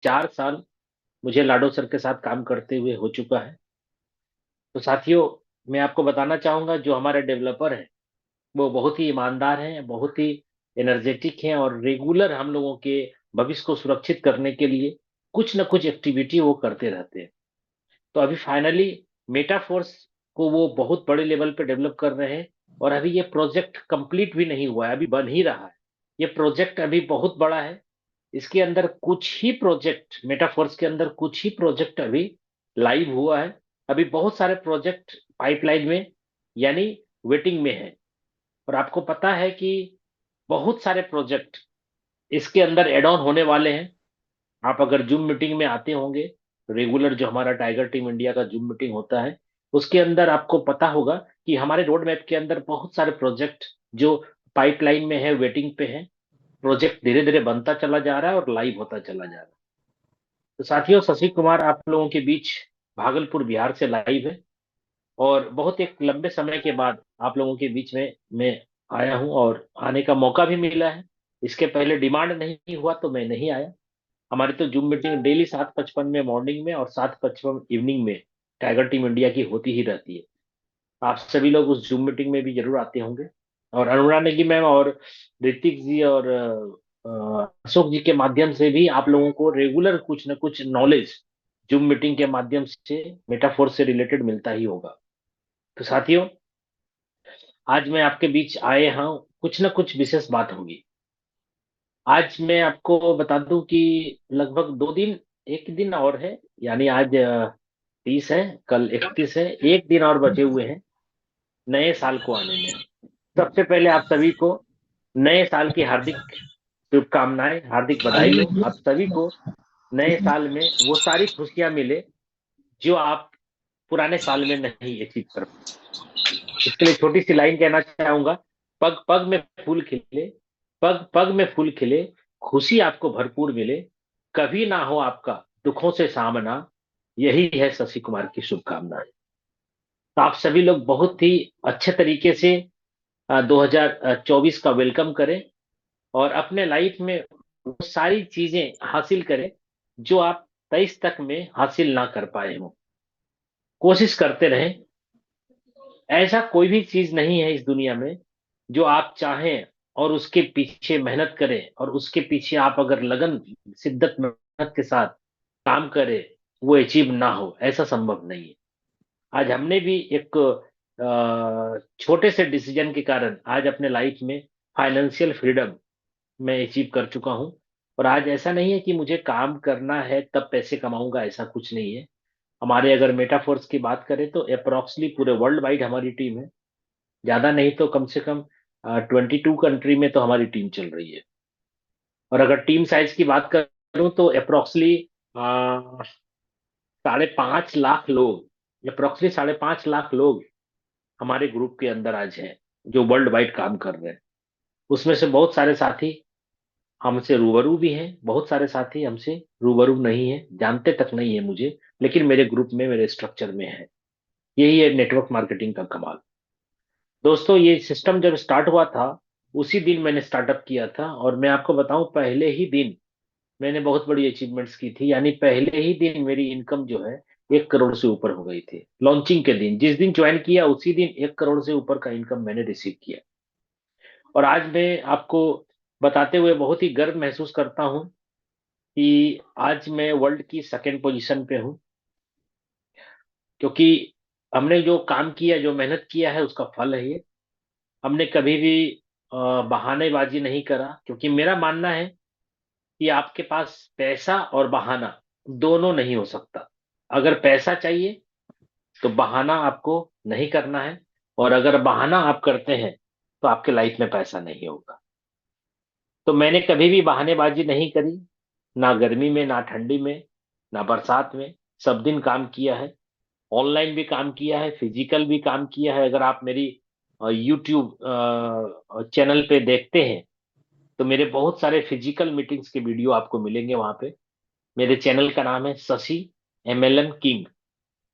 4 साल मुझे लाडो सर के साथ काम करते हुए हो चुका है। तो साथियों, मैं आपको बताना चाहूंगा, जो हमारे डेवलपर हैं वो बहुत ही ईमानदार हैं, बहुत ही एनर्जेटिक हैं, और रेगुलर हम लोगों के भविष्य को सुरक्षित करने के लिए कुछ न कुछ एक्टिविटी वो करते रहते हैं। तो अभी फाइनली मेटाफोर्स को वो बहुत बड़े लेवल पे डेवलप कर रहे हैं, और अभी ये प्रोजेक्ट कंप्लीट भी नहीं हुआ है, अभी बन ही रहा है। ये प्रोजेक्ट अभी बहुत बड़ा है। इसके अंदर कुछ ही प्रोजेक्ट, मेटाफोर्स के अंदर कुछ ही प्रोजेक्ट अभी लाइव हुआ है। अभी बहुत सारे प्रोजेक्ट पाइपलाइन में, यानी वेटिंग में है। और आपको पता है कि बहुत सारे प्रोजेक्ट इसके अंदर एड ऑन होने वाले हैं। आप अगर जूम मीटिंग में आते होंगे, रेगुलर जो हमारा टाइगर टीम इंडिया का जूम मीटिंग होता है, उसके अंदर आपको पता होगा कि हमारे रोड मैप के अंदर बहुत सारे प्रोजेक्ट जो पाइपलाइन में है, वेटिंग पे है। प्रोजेक्ट धीरे धीरे बनता चला जा रहा है और लाइव होता चला जा रहा है। तो साथियों, शशि कुमार आप लोगों के बीच भागलपुर बिहार से लाइव है, और बहुत एक लंबे समय के बाद आप लोगों के बीच में मैं आया हूं, और आने का मौका भी मिला है। इसके पहले डिमांड नहीं हुआ तो मैं नहीं आया। हमारी तो जूम मीटिंग डेली 7:55 में मॉर्निंग में और 7:55 इवनिंग में टाइगर टीम इंडिया की होती ही रहती है। आप सभी लोग उस जूम मीटिंग में भी जरूर आते होंगे। और अनुराग नेगी मैम और ऋतिक जी और अशोक जी के माध्यम से भी आप लोगों को रेगुलर कुछ न कुछ नॉलेज जूम मीटिंग के माध्यम से मेटाफोर से रिलेटेड मिलता ही होगा। तो साथियों, आज मैं आपके बीच आए हाँ, कुछ न कुछ विशेष बात होगी। आज मैं आपको बता दूं कि लगभग 2 दिन, एक दिन और है, यानी आज 30 है, कल 31 है, एक दिन और बचे हुए हैं नए साल को आने में। सबसे पहले आप सभी को नए साल की हार्दिक शुभकामनाएं, हार्दिक बधाई हो आप सभी को। नए साल में वो सारी खुशियां मिले जो आप पुराने साल में नहीं अचीव कर पाए। इसके लिए छोटी सी लाइन कहना चाहूंगा। पग पग में फूल खिले, पग पग में फूल खिले, खुशी आपको भरपूर मिले, कभी ना हो आपका दुखों से सामना, यही है शशि कुमार की शुभकामनाएं। तो आप सभी लोग बहुत ही अच्छे तरीके से 2024 का वेलकम करें, और अपने लाइफ में वो सारी चीजें हासिल करें जो आप 23 तक में हासिल ना कर पाए हो। कोशिश करते रहें। ऐसा कोई भी चीज नहीं है इस दुनिया में जो आप चाहें और उसके पीछे मेहनत करें, और उसके पीछे आप अगर लगन, शिद्दत, मेहनत के साथ काम करें, वो अचीव ना हो, ऐसा संभव नहीं है। आज हमने भी एक छोटे से डिसीजन के कारण आज अपने लाइफ में फाइनेंशियल फ्रीडम मैं अचीव कर चुका हूं। और आज ऐसा नहीं है कि मुझे काम करना है तब पैसे कमाऊंगा, ऐसा कुछ नहीं है। हमारे अगर मेटाफोर्स की बात करें तो अप्रोक्सली पूरे वर्ल्ड वाइड हमारी टीम है। ज्यादा नहीं तो कम से कम 22 कंट्री में तो हमारी टीम चल रही है। और अगर टीम साइज की बात करूं तो अप्रोक्सली 5.5 लाख लोग, अप्रोक्सली 5.5 लाख लोग हमारे ग्रुप के अंदर आज हैं जो वर्ल्ड वाइड काम कर रहे हैं। उसमें से बहुत सारे साथी हमसे रूबरू भी हैं, बहुत सारे साथी हमसे रूबरू नहीं है, जानते तक नहीं है मुझे, लेकिन मेरे ग्रुप में, मेरे स्ट्रक्चर में है। यही है नेटवर्क मार्केटिंग का कमाल। दोस्तों, ये सिस्टम जब स्टार्ट हुआ था उसी दिन मैंने स्टार्टअप किया था, और मैं आपको बताऊं, पहले ही दिन मैंने बहुत बड़ी अचीवमेंट्स की थी। यानी पहले ही दिन मेरी इनकम जो है 1 करोड़ से ऊपर हो गई थी। लॉन्चिंग के दिन, जिस दिन ज्वाइन किया उसी दिन 1 करोड़ से ऊपर का इनकम मैंने रिसीव किया। और आज मैं आपको बताते हुए बहुत ही गर्व महसूस करता हूं कि आज मैं वर्ल्ड की सेकंड पोजीशन पे हूं, क्योंकि हमने जो काम किया, जो मेहनत किया है, उसका फल है ये। हमने कभी भी बहानेबाजी नहीं करा, क्योंकि मेरा मानना है कि आपके पास पैसा और बहाना दोनों नहीं हो सकता। अगर पैसा चाहिए तो बहाना आपको नहीं करना है, और अगर बहाना आप करते हैं तो आपके लाइफ में पैसा नहीं होगा। तो मैंने कभी भी बहानेबाजी नहीं करी, ना गर्मी में, ना ठंडी में, ना बरसात में। सब दिन काम किया है, ऑनलाइन भी काम किया है, फिजिकल भी काम किया है। अगर आप मेरी यूट्यूब चैनल पे देखते हैं तो मेरे बहुत सारे फिजिकल मीटिंग्स के वीडियो आपको मिलेंगे वहां पे। मेरे चैनल का नाम है शशि MLM किंग।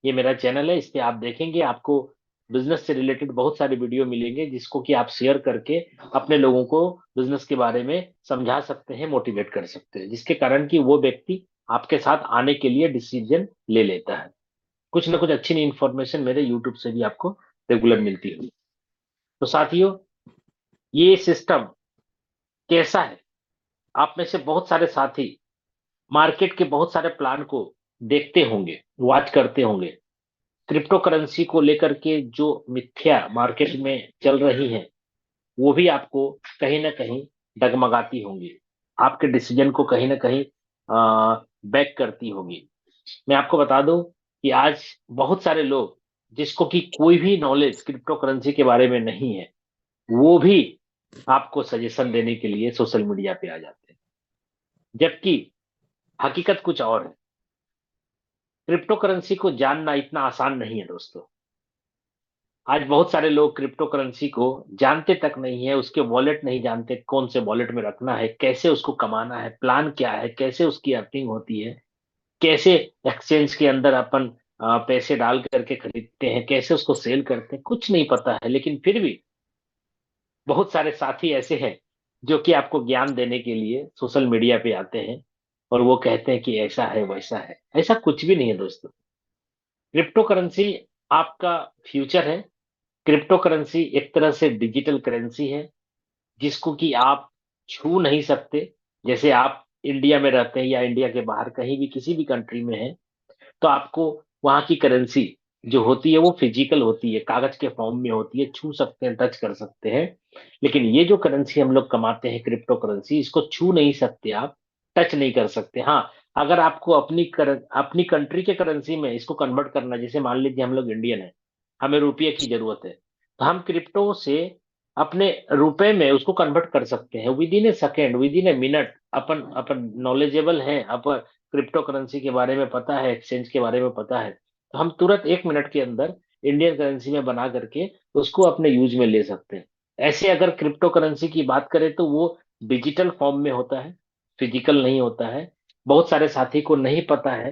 ये मेरा चैनल है, इस पे आप देखेंगे, आपको बिजनेस से रिलेटेड बहुत सारे वीडियो मिलेंगे जिसको कि आप शेयर करके अपने लोगों को बिजनेस के बारे में समझा सकते हैं, मोटिवेट कर सकते हैं, जिसके कारण कि वो व्यक्ति आपके साथ आने के लिए डिसीजन ले लेता है। कुछ ना कुछ अच्छी इन्फॉर्मेशन मेरे यूट्यूब से भी आपको रेगुलर मिलती होगी। तो साथियों, ये सिस्टम कैसा है? आप में से बहुत सारे साथी मार्केट के बहुत सारे प्लान को देखते होंगे, वॉच करते होंगे। क्रिप्टो करेंसी को लेकर के जो मिथ्या मार्केट में चल रही है, वो भी आपको कहीं ना कहीं डगमगाती होंगी, आपके डिसीजन को कहीं ना कहीं बैक करती होगी। मैं आपको बता दूं कि आज बहुत सारे लोग जिसको कि कोई भी नॉलेज क्रिप्टो करेंसी के बारे में नहीं है, वो भी आपको सजेशन देने के लिए सोशल मीडिया पे आ जाते हैं, जबकि हकीकत कुछ और है। क्रिप्टो करेंसी को जानना इतना आसान नहीं है दोस्तों। आज बहुत सारे लोग क्रिप्टो करेंसी को जानते तक नहीं है, उसके वॉलेट नहीं जानते, कौन से वॉलेट में रखना है, कैसे उसको कमाना है, प्लान क्या है, कैसे उसकी अर्निंग होती है, कैसे एक्सचेंज के अंदर अपन पैसे डाल करके खरीदते हैं, कैसे उसको सेल करते हैं, कुछ नहीं पता है। लेकिन फिर भी बहुत सारे साथी ऐसे हैं जो कि आपको ज्ञान देने के लिए सोशल मीडिया पे आते हैं और वो कहते हैं कि ऐसा है वैसा है। ऐसा कुछ भी नहीं है दोस्तों। क्रिप्टो करेंसी आपका फ्यूचर है। क्रिप्टो करेंसी एक तरह से डिजिटल करेंसी है जिसको कि आप छू नहीं सकते। जैसे आप इंडिया में रहते हैं या इंडिया के बाहर कहीं भी किसी भी कंट्री में हैं, तो आपको वहां की करेंसी जो होती है वो फिजिकल होती है, कागज के फॉर्म में होती है, छू सकते हैं, टच कर सकते हैं। लेकिन ये जो करेंसी हम लोग कमाते हैं क्रिप्टो करेंसी, इसको छू नहीं सकते आप, टच नहीं कर सकते। हाँ, अगर आपको अपनी कंट्री के करेंसी में इसको कन्वर्ट करना, जैसे मान लीजिए हम लोग इंडियन है, हमें रुपये की जरूरत है, तो हम क्रिप्टो से अपने रुपए में उसको कन्वर्ट कर सकते हैं with in A second, with in a minute. Upon upon knowledgeable हैं, अपन क्रिप्टो करेंसी के बारे में पता है, एक्सचेंज के बारे में पता है, तो हम तुरंत 1 मिनट के अंदर इंडियन करेंसी में बना करके उसको अपने यूज में ले सकते हैं। ऐसे अगर क्रिप्टो करेंसी की बात करें तो वो डिजिटल फॉर्म में होता है, फिजिकल नहीं होता है। बहुत सारे साथी को नहीं पता है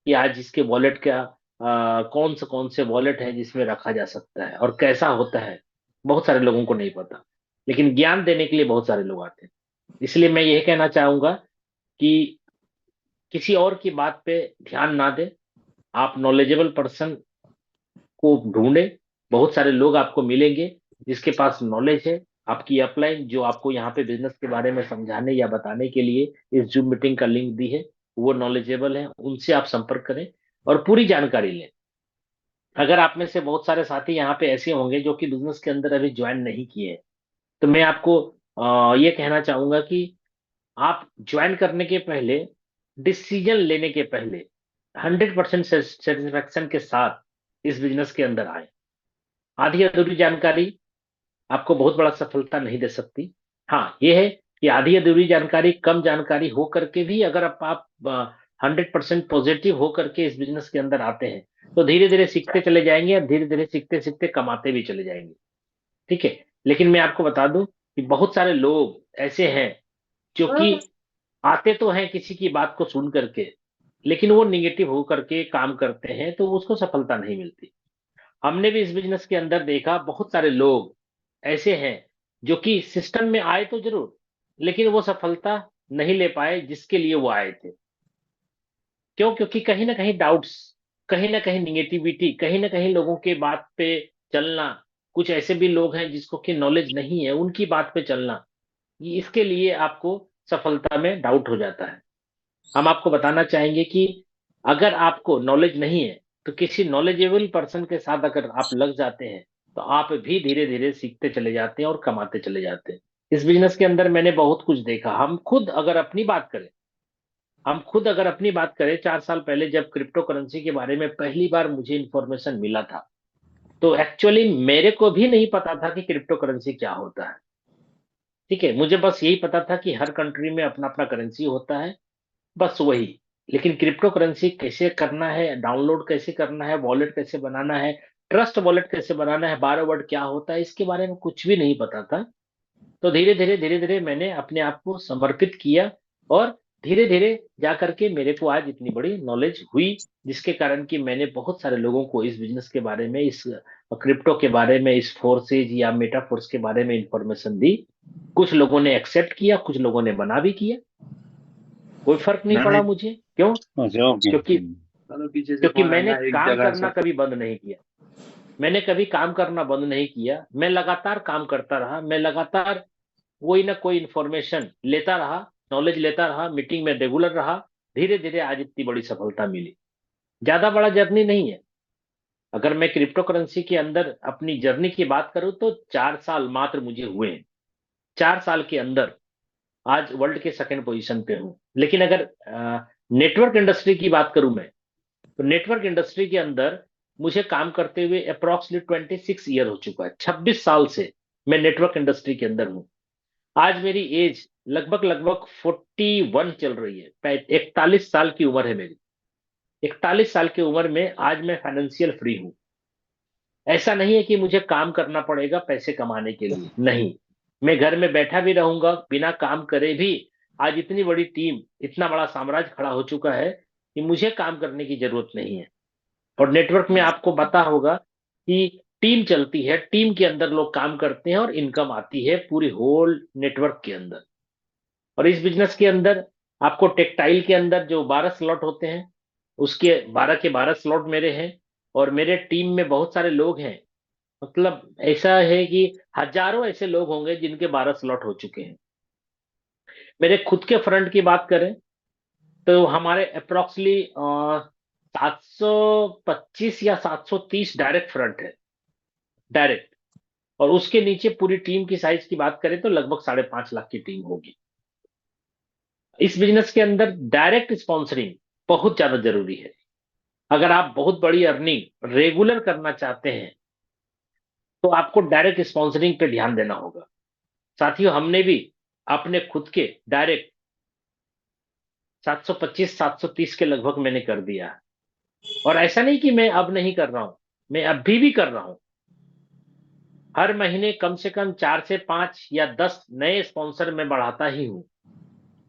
कि आज इसके वॉलेट का कौन से वॉलेट है जिसमें रखा जा सकता है और कैसा होता है। बहुत सारे लोगों को नहीं पता, लेकिन ज्ञान देने के लिए बहुत सारे लोग आते हैं। इसलिए मैं यही कहना चाहूंगा कि किसी और की बात पे ध्यान ना दें, आप नॉलेजेबल पर्सन को ढूंढे। बहुत सारे लोग आपको मिलेंगे जिसके पास नॉलेज है। आपकी अपलाइन जो आपको यहाँ पे बिजनेस के बारे में समझाने या बताने के लिए इस जूम मीटिंग का लिंक दी है, वो नॉलेजेबल है, उनसे आप संपर्क करें और पूरी जानकारी लें। अगर आप में से बहुत सारे साथी यहाँ पे ऐसे होंगे जो कि बिजनेस के अंदर अभी ज्वाइन नहीं किए हैं, तो मैं आपको ये कहना चाहूंगा कि आप ज्वाइन करने के पहले, डिसीजन लेने के पहले 100% सेटिस्फेक्शन के साथ इस बिजनेस के अंदर आए। आधी अधूरी जानकारी आपको बहुत बड़ा सफलता नहीं दे सकती। हाँ, ये है कि आधी अधूरी जानकारी, कम जानकारी हो करके भी अगर आप 100% पॉजिटिव हो करके इस बिजनेस के अंदर आते हैं, तो धीरे धीरे सीखते चले जाएंगे और धीरे धीरे सीखते सीखते कमाते भी चले जाएंगे। ठीक है। लेकिन मैं आपको बता दूं कि बहुत सारे लोग ऐसे हैं जो कि आते तो हैं किसी की बात को सुन करके, लेकिन वो निगेटिव हो करके काम करते हैं तो उसको सफलता नहीं मिलती। हमने भी इस बिजनेस के अंदर देखा बहुत सारे लोग ऐसे हैं जो कि सिस्टम में आए तो जरूर, लेकिन वो सफलता नहीं ले पाए जिसके लिए वो आए थे। क्यों? क्योंकि कहीं ना कहीं डाउट्स, कहीं ना कहीं निगेटिविटी, कहीं ना कहीं लोगों के बात पे चलना। कुछ ऐसे भी लोग हैं जिसको कि नॉलेज नहीं है, उनकी बात पे चलना, इसके लिए आपको सफलता में डाउट हो जाता है। हम आपको बताना चाहेंगे कि अगर आपको नॉलेज नहीं है तो किसी नॉलेजेबल पर्सन के साथ अगर आप लग जाते हैं, तो आप भी धीरे धीरे सीखते चले जाते हैं और कमाते चले जाते हैं। इस बिजनेस के अंदर मैंने बहुत कुछ देखा। हम खुद अगर अपनी बात करें 4 साल पहले जब क्रिप्टो करेंसी के बारे में पहली बार मुझे इंफॉर्मेशन मिला था, तो एक्चुअली मेरे को भी नहीं पता था कि क्रिप्टो करेंसी क्या होता है। ठीक है, मुझे बस यही पता था कि हर कंट्री में अपना अपना करेंसी होता है, बस वही। लेकिन क्रिप्टो करेंसी कैसे करना है, डाउनलोड कैसे करना है, वॉलेट कैसे बनाना है, ट्रस्ट वॉलेट कैसे बनाना है, 12 वर्ड क्या होता है, इसके बारे में कुछ भी नहीं पता था। तो धीरे धीरे मैंने अपने आप को समर्पित किया और धीरे धीरे जा करके मेरे को आज इतनी बड़ी नॉलेज हुई, जिसके कारण कि मैंने बहुत सारे लोगों को इस बिजनेस के बारे में, इस क्रिप्टो के बारे में, इस फोर्सेज या मेटाफोर्स के बारे में इंफॉर्मेशन दी। कुछ लोगों ने एक्सेप्ट किया, कुछ लोगों ने मना भी किया, कोई फर्क नहीं मैंने पड़ा मुझे। क्यों? अच्छा, ओके। क्योंकि चलो पीछे से क्योंकि फोन मैंने आएगा एक काम जगह करना से। कभी बंद नहीं किया। मैंने कभी काम करना बंद नहीं किया, मैं लगातार काम करता रहा, मैं लगातार कोई ना कोई इंफॉर्मेशन लेता रहा, नॉलेज लेता रहा, मीटिंग में रेगुलर रहा। धीरे धीरे आज इतनी बड़ी सफलता मिली। ज्यादा बड़ा जर्नी नहीं है। अगर मैं क्रिप्टो करेंसी के अंदर अपनी जर्नी की बात करूं तो 4 साल मात्र मुझे हुए हैं। 4 साल के अंदर आज वर्ल्ड के सेकंड पोजीशन पे हूं। लेकिन अगर नेटवर्क इंडस्ट्री की बात करूं मैं, तो नेटवर्क इंडस्ट्री के अंदर मुझे काम करते हुए अप्रोक्सीमेटली 26 ईयर हो चुका है। 26 साल से मैं नेटवर्क इंडस्ट्री के अंदर हूं। आज मेरी एज लगभग लगभग 41 चल रही है। 41 साल की उम्र है मेरी। 41 साल की उम्र में आज मैं फाइनेंशियल फ्री हूं। ऐसा नहीं है कि मुझे काम करना पड़ेगा पैसे कमाने के लिए, नहीं। मैं घर में बैठा भी रहूंगा बिना काम करे भी। आज इतनी बड़ी टीम, इतना बड़ा साम्राज्य खड़ा हो चुका है कि मुझे काम करने की जरूरत नहीं है। और नेटवर्क में आपको पता होगा कि टीम चलती है, टीम के अंदर लोग काम करते हैं और इनकम आती है पूरी होल नेटवर्क के अंदर। और इस बिजनेस के अंदर आपको टेक्सटाइल के अंदर जो 12 स्लॉट होते हैं, उसके 12 के 12 स्लॉट मेरे हैं। और मेरे टीम में बहुत सारे लोग हैं। मतलब ऐसा है कि हजारों ऐसे लोग होंगे जिनके 12 स्लॉट हो चुके हैं। मेरे खुद के फ्रंट की बात करें तो हमारे अप्रोक्सीमेटली 725 या 730 डायरेक्ट फ्रंट है, डायरेक्ट। और उसके नीचे पूरी टीम की साइज की बात करें तो लगभग 5.5 लाख की टीम होगी। इस बिजनेस के अंदर डायरेक्ट स्पॉन्सरिंग बहुत ज्यादा जरूरी है। अगर आप बहुत बड़ी अर्निंग रेगुलर करना चाहते हैं तो आपको डायरेक्ट स्पॉन्सरिंग पे ध्यान देना होगा। साथियों, हमने भी अपने खुद के डायरेक्ट 725 730 के लगभग मैंने कर दिया है। और ऐसा नहीं कि मैं अब नहीं कर रहा हूं, मैं अभी भी कर रहा हूं। हर महीने कम से कम 4 से 5 या 10 नए स्पॉन्सर मैं बढ़ाता ही हूं।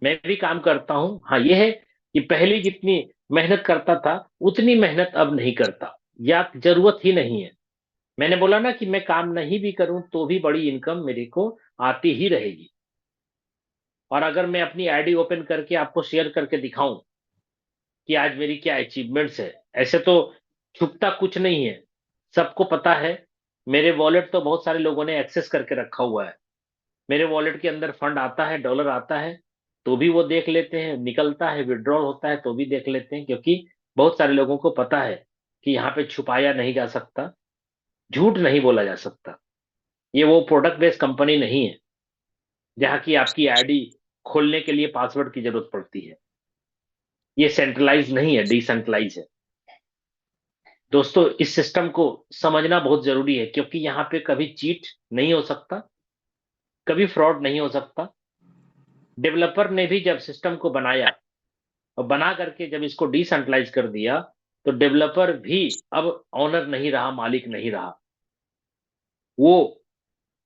मैं भी काम करता हूं। हाँ, यह है कि पहले जितनी मेहनत करता था उतनी मेहनत अब नहीं करता, या जरूरत ही नहीं है। मैंने बोला ना कि मैं काम नहीं भी करूं तो भी बड़ी इनकम मेरे को आती ही रहेगी। और अगर मैं अपनी आईडी ओपन करके आपको शेयर करके दिखाऊं कि आज मेरी क्या अचीवमेंट्स है, ऐसे तो छुपता कुछ नहीं है, सबको पता है। मेरे वॉलेट तो बहुत सारे लोगों ने एक्सेस करके रखा हुआ है। मेरे वॉलेट के अंदर फंड आता है, डॉलर आता है तो भी वो देख लेते हैं, निकलता है विड्रॉल होता है तो भी देख लेते हैं। क्योंकि बहुत सारे लोगों को पता है कि यहाँ पे छुपाया नहीं जा सकता, झूठ नहीं बोला जा सकता। ये वो प्रोडक्ट बेस्ड कंपनी नहीं है जहाँ की आपकी आईडी खोलने के लिए पासवर्ड की जरूरत पड़ती है। ये सेंट्रलाइज नहीं है, डिसेंट्रलाइज है। दोस्तों, इस सिस्टम को समझना बहुत जरूरी है क्योंकि यहाँ पे कभी चीट नहीं हो सकता, कभी फ्रॉड नहीं हो सकता। डेवलपर ने भी जब सिस्टम को बनाया और बना करके जब इसको डिसेंट्रलाइज कर दिया, तो डेवलपर भी अब ऑनर नहीं रहा, मालिक नहीं रहा। वो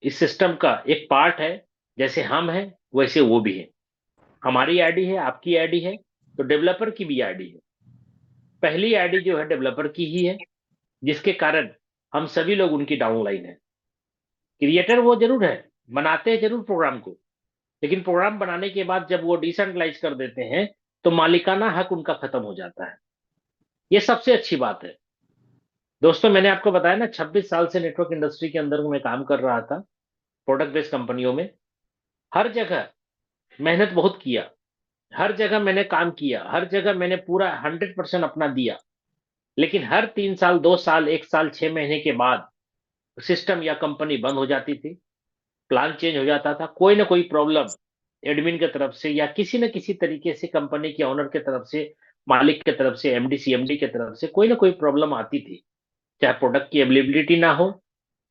इस सिस्टम का एक पार्ट है। जैसे हम हैं वैसे वो भी है। हमारी आईडी है, आपकी आईडी है, तो डेवलपर की भी आईडी है। पहली आईडी जो है डेवलपर की ही है, जिसके कारण हम सभी लोग उनकी डाउनलाइन है। क्रिएटर वो जरूर है, बनाते हैं जरूर प्रोग्राम को, लेकिन प्रोग्राम बनाने के बाद जब वो डिसेंट्रलाइज कर देते हैं तो मालिकाना हक उनका खत्म हो जाता है। ये सबसे अच्छी बात है। दोस्तों, मैंने आपको बताया ना 26 साल से नेटवर्क इंडस्ट्री के अंदर मैं काम कर रहा था, प्रोडक्ट बेस्ड कंपनियों में। हर जगह मेहनत बहुत किया, हर जगह मैंने काम किया, हर जगह मैंने पूरा 100% अपना दिया। लेकिन हर 3 साल, 2 साल, 1 साल, 6 महीने के बाद सिस्टम या कंपनी बंद हो जाती थी, प्लान चेंज हो जाता था, कोई ना कोई प्रॉब्लम एडमिन की तरफ से या किसी न किसी तरीके से कंपनी के ऑनर की तरफ से, मालिक की तरफ से, एमडी सीएमडी की तरफ से कोई ना कोई प्रॉब्लम आती थी। चाहे प्रोडक्ट की अवेलेबिलिटी ना हो,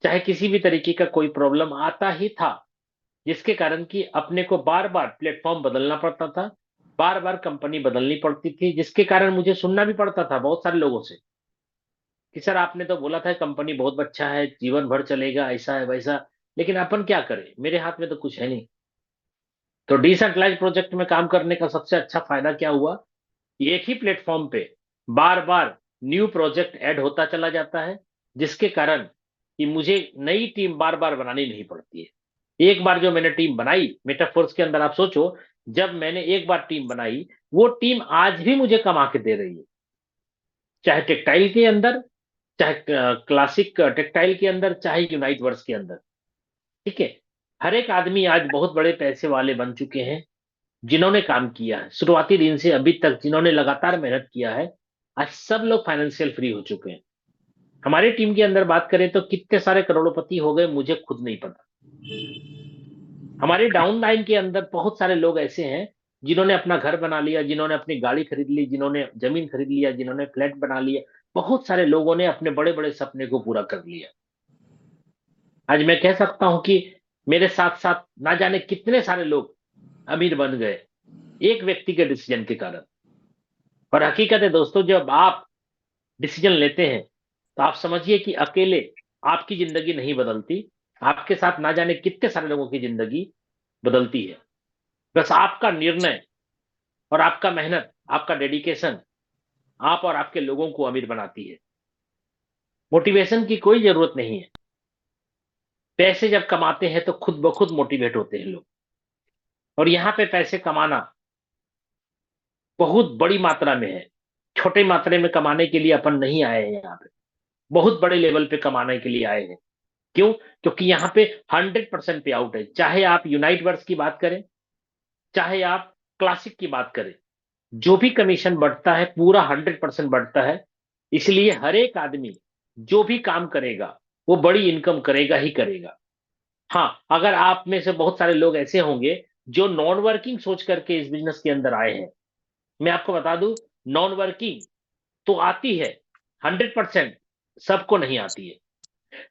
चाहे किसी भी तरीके का कोई प्रॉब्लम आता ही था, जिसके कारण कि अपने को बार बार प्लेटफॉर्म बदलना पड़ता था, बार बार कंपनी बदलनी पड़ती थी, जिसके कारण मुझे सुनना भी पड़ता था बहुत सारे लोगों से कि सर आपने तो बोला था कंपनी बहुत अच्छा है, जीवन भर चलेगा, ऐसा है वैसा। लेकिन अपन क्या करें, मेरे हाथ में तो कुछ है नहीं। तो डिसेंट्रलाइज प्रोजेक्ट में काम करने का सबसे अच्छा फायदा क्या हुआ कि एक ही प्लेटफॉर्म पे बार बार न्यू प्रोजेक्ट ऐड होता चला जाता है, जिसके कारण कि मुझे नई टीम बार बार बनानी नहीं पड़ती है। एक बार जो मैंने टीम बनाई, मेटाफोर्स के अंदर आप सोचो जब मैंने एक बार टीम बनाई, वो टीम आज भी मुझे कमा के दे रही है, चाहे टेक्सटाइल के अंदर, चाहे क्लासिक टेक्सटाइल के अंदर, चाहे यूनाइट वर्स के अंदर। ठीक है। हर एक आदमी आज बहुत बड़े पैसे वाले बन चुके हैं, जिन्होंने काम किया है शुरुआती दिन से अभी तक, जिन्होंने लगातार मेहनत किया है, आज सब लोग फाइनेंशियल फ्री हो चुके हैं। हमारी टीम के अंदर बात करें तो कितने सारे करोड़पति हो गए मुझे खुद नहीं पता। हमारे डाउन लाइन के अंदर बहुत सारे लोग ऐसे हैं जिन्होंने अपना घर बना लिया, जिन्होंने अपनी गाड़ी खरीद ली, जिन्होंने जमीन खरीद लिया, जिन्होंने फ्लैट बना लिया। बहुत सारे लोगों ने अपने बड़े बड़े सपने को पूरा कर लिया। आज मैं कह सकता हूं कि मेरे साथ साथ ना जाने कितने सारे लोग अमीर बन गए एक व्यक्ति के डिसीजन के कारण। और हकीकत है दोस्तों, जब आप डिसीजन लेते हैं तो आप समझिए कि अकेले आपकी जिंदगी नहीं बदलती, आपके साथ ना जाने कितने सारे लोगों की जिंदगी बदलती है। बस आपका निर्णय और आपका मेहनत, आपका डेडिकेशन, आप और आपके लोगों को अमीर बनाती है। मोटिवेशन की कोई जरूरत नहीं है। पैसे जब कमाते हैं तो खुद ब खुद मोटिवेट होते हैं लोग। और यहां पे पैसे कमाना बहुत बड़ी मात्रा में है। छोटे मात्रा में कमाने के लिए अपन नहीं आए हैं यहाँ पे, बहुत बड़े लेवल पे कमाने के लिए आए हैं। क्यों? क्योंकि यहाँ पे 100% पे आउट है। चाहे आप यूनाइट वर्स की बात करें, चाहे आप क्लासिक की बात करें, जो भी कमीशन बढ़ता है पूरा 100% बढ़ता है। इसलिए हर एक आदमी जो भी काम करेगा वो बड़ी इनकम करेगा ही करेगा। हाँ, अगर आप में से बहुत सारे लोग ऐसे होंगे जो नॉन वर्किंग सोच करके इस बिजनेस के अंदर आए हैं, मैं आपको बता दूं, नॉन वर्किंग तो आती है 100%, सबको नहीं आती है।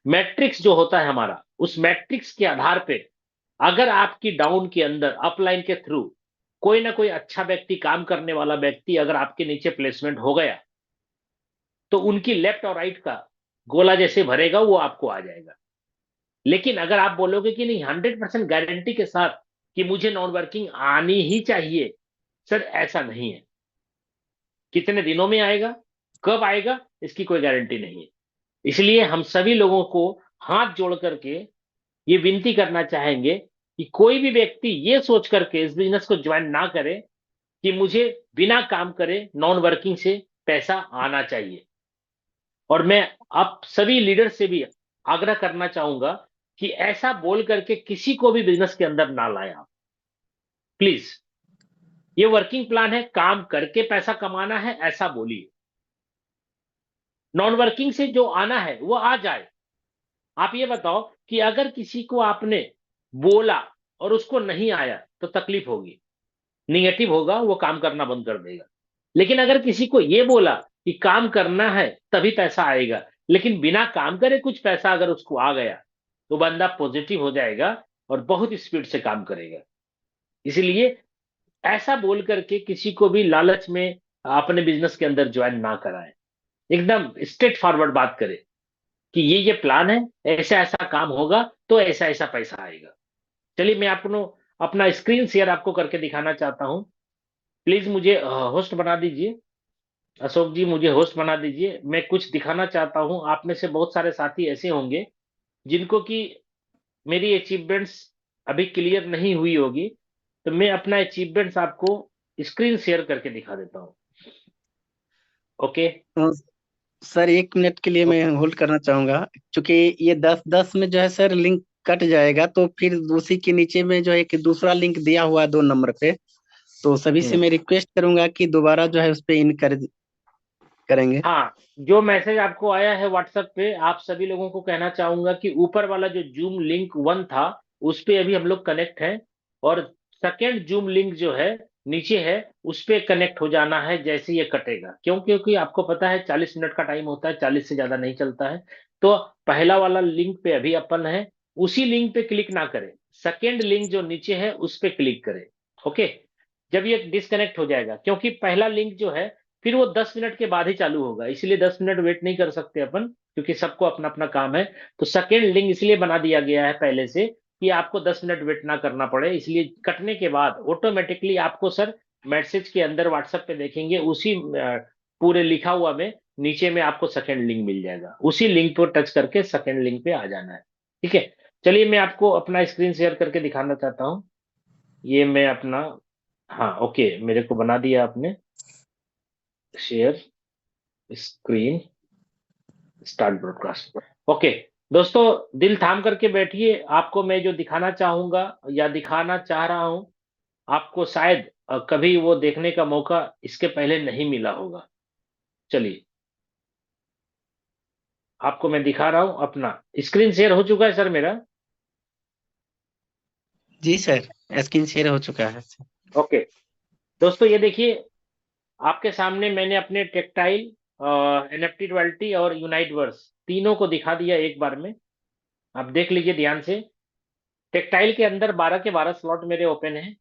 मैट्रिक्स जो होता है हमारा, उस मैट्रिक्स के आधार पे अगर आपकी डाउन के अंदर अपलाइन के थ्रू कोई ना कोई अच्छा व्यक्ति, काम करने वाला व्यक्ति अगर आपके नीचे प्लेसमेंट हो गया, तो उनकी लेफ्ट और राइट का गोला जैसे भरेगा वो आपको आ जाएगा। लेकिन अगर आप बोलोगे कि नहीं 100% गारंटी के साथ कि मुझे नॉन वर्किंग आनी ही चाहिए, सर ऐसा नहीं है। कितने दिनों में आएगा, कब आएगा, इसकी कोई गारंटी नहीं है। इसलिए हम सभी लोगों को हाथ जोड़ करके ये विनती करना चाहेंगे कि कोई भी व्यक्ति ये सोच करके इस बिजनेस को ज्वाइन ना करे कि मुझे बिना काम करे नॉन वर्किंग से पैसा आना चाहिए। और मैं आप सभी लीडर से भी आग्रह करना चाहूंगा कि ऐसा बोल करके किसी को भी बिजनेस के अंदर ना लाए आप, प्लीज। ये वर्किंग प्लान है, काम करके पैसा कमाना है, ऐसा बोलिए। नॉन वर्किंग से जो आना है वो आ जाए। आप ये बताओ कि अगर किसी को आपने बोला और उसको नहीं आया तो तकलीफ होगी, निगेटिव होगा, वो काम करना बंद कर देगा। लेकिन अगर किसी को ये बोला कि काम करना है तभी पैसा आएगा, लेकिन बिना काम करे कुछ पैसा अगर उसको आ गया, तो बंदा पॉजिटिव हो जाएगा और बहुत स्पीड से काम करेगा। इसलिए ऐसा बोल करके किसी को भी लालच में अपने बिजनेस के अंदर ज्वाइन ना कराएं। एकदम स्ट्रेट फॉरवर्ड बात करें कि ये प्लान है, ऐसा ऐसा काम होगा तो ऐसा ऐसा पैसा आएगा। चलिए मैं आपको अपना स्क्रीन शेयर आपको करके दिखाना चाहता हूं। प्लीज मुझे होस्ट बना दीजिए। अशोक जी मुझे होस्ट बना दीजिए। मैं कुछ दिखाना चाहता हूं। आप में से बहुत सारे साथी ऐसे होंगे जिनको कि मेरी अचीवमेंट्स अभी क्लियर नहीं हुई होगी, तो मैं अपना अचीवमेंट्स आपको स्क्रीन शेयर करके दिखा देता हूं। ओके। तो सर 1 मिनट के लिए मैं होल्ड करना चाहूंगा, क्योंकि ये 10-10 में जो है सर लिंक कट जाएगा, तो फिर उसी के नीचे में जो है एक दूसरा लिंक दिया हुआ है 2 नंबर पे। तो सभी से हम्म। मैं रिक्वेस्ट करूंगा कि दोबारा जो है उस पे इनकरेज करेंगे। हाँ, जो मैसेज आपको आया है व्हाट्सएप पे, आप सभी लोगों को कहना चाहूंगा कि ऊपर वाला जो जूम लिंक 1 था उस पे अभी हम लोग कनेक्ट हैं, और सेकेंड जूम लिंक जो है नीचे है उस पे कनेक्ट हो जाना है जैसे ये कटेगा। क्यों? क्योंकि आपको पता है 40 मिनट का टाइम होता है, 40 से ज्यादा नहीं चलता है। तो पहला वाला लिंक पे अभी अपन है, उसी लिंक पे क्लिक ना करें, सेकेंड लिंक जो नीचे है उस पे क्लिक करें। ओके। जब ये डिस्कनेक्ट हो जाएगा, क्योंकि पहला लिंक जो है फिर वो 10 मिनट के बाद ही चालू होगा, इसलिए 10 मिनट वेट नहीं कर सकते अपन, क्योंकि सबको अपना अपना काम है। तो सेकेंड लिंक इसलिए बना दिया गया है पहले से कि आपको 10 मिनट वेट ना करना पड़े। इसलिए कटने के बाद ऑटोमेटिकली आपको सर मैसेज के अंदर व्हाट्सएप पे देखेंगे, उसी पूरे लिखा हुआ में नीचे में आपको सेकेंड लिंक मिल जाएगा। उसी लिंक पर टच करके सेकेंड लिंक पे आ जाना है। ठीक है। चलिए मैं आपको अपना स्क्रीन शेयर करके दिखाना चाहता हूँ। ये मैं अपना हाँ ओके, मेरे को बना दिया आपने। Share screen, start broadcast. Okay दोस्तों, दिल थाम करके बैठिए। आपको मैं जो दिखाना चाहूंगा या दिखाना चाह रहा हूं, आपको शायद कभी वो देखने का मौका इसके पहले नहीं मिला होगा। चलिए, आपको मैं दिखा रहा हूं अपना स्क्रीन शेयर हो चुका है सर मेरा। जी सर, स्क्रीन शेयर हो चुका है। ओके दोस्तों, ये देखिए, आपके सामने मैंने अपने टेक्टाइल, एनएफटी डुअलिटी और यूनाइट वर्स तीनों को दिखा दिया एक बार में। आप देख लीजिए ध्यान से। टेक्टाइल के अंदर 12 के 12 स्लॉट मेरे ओपन हैं।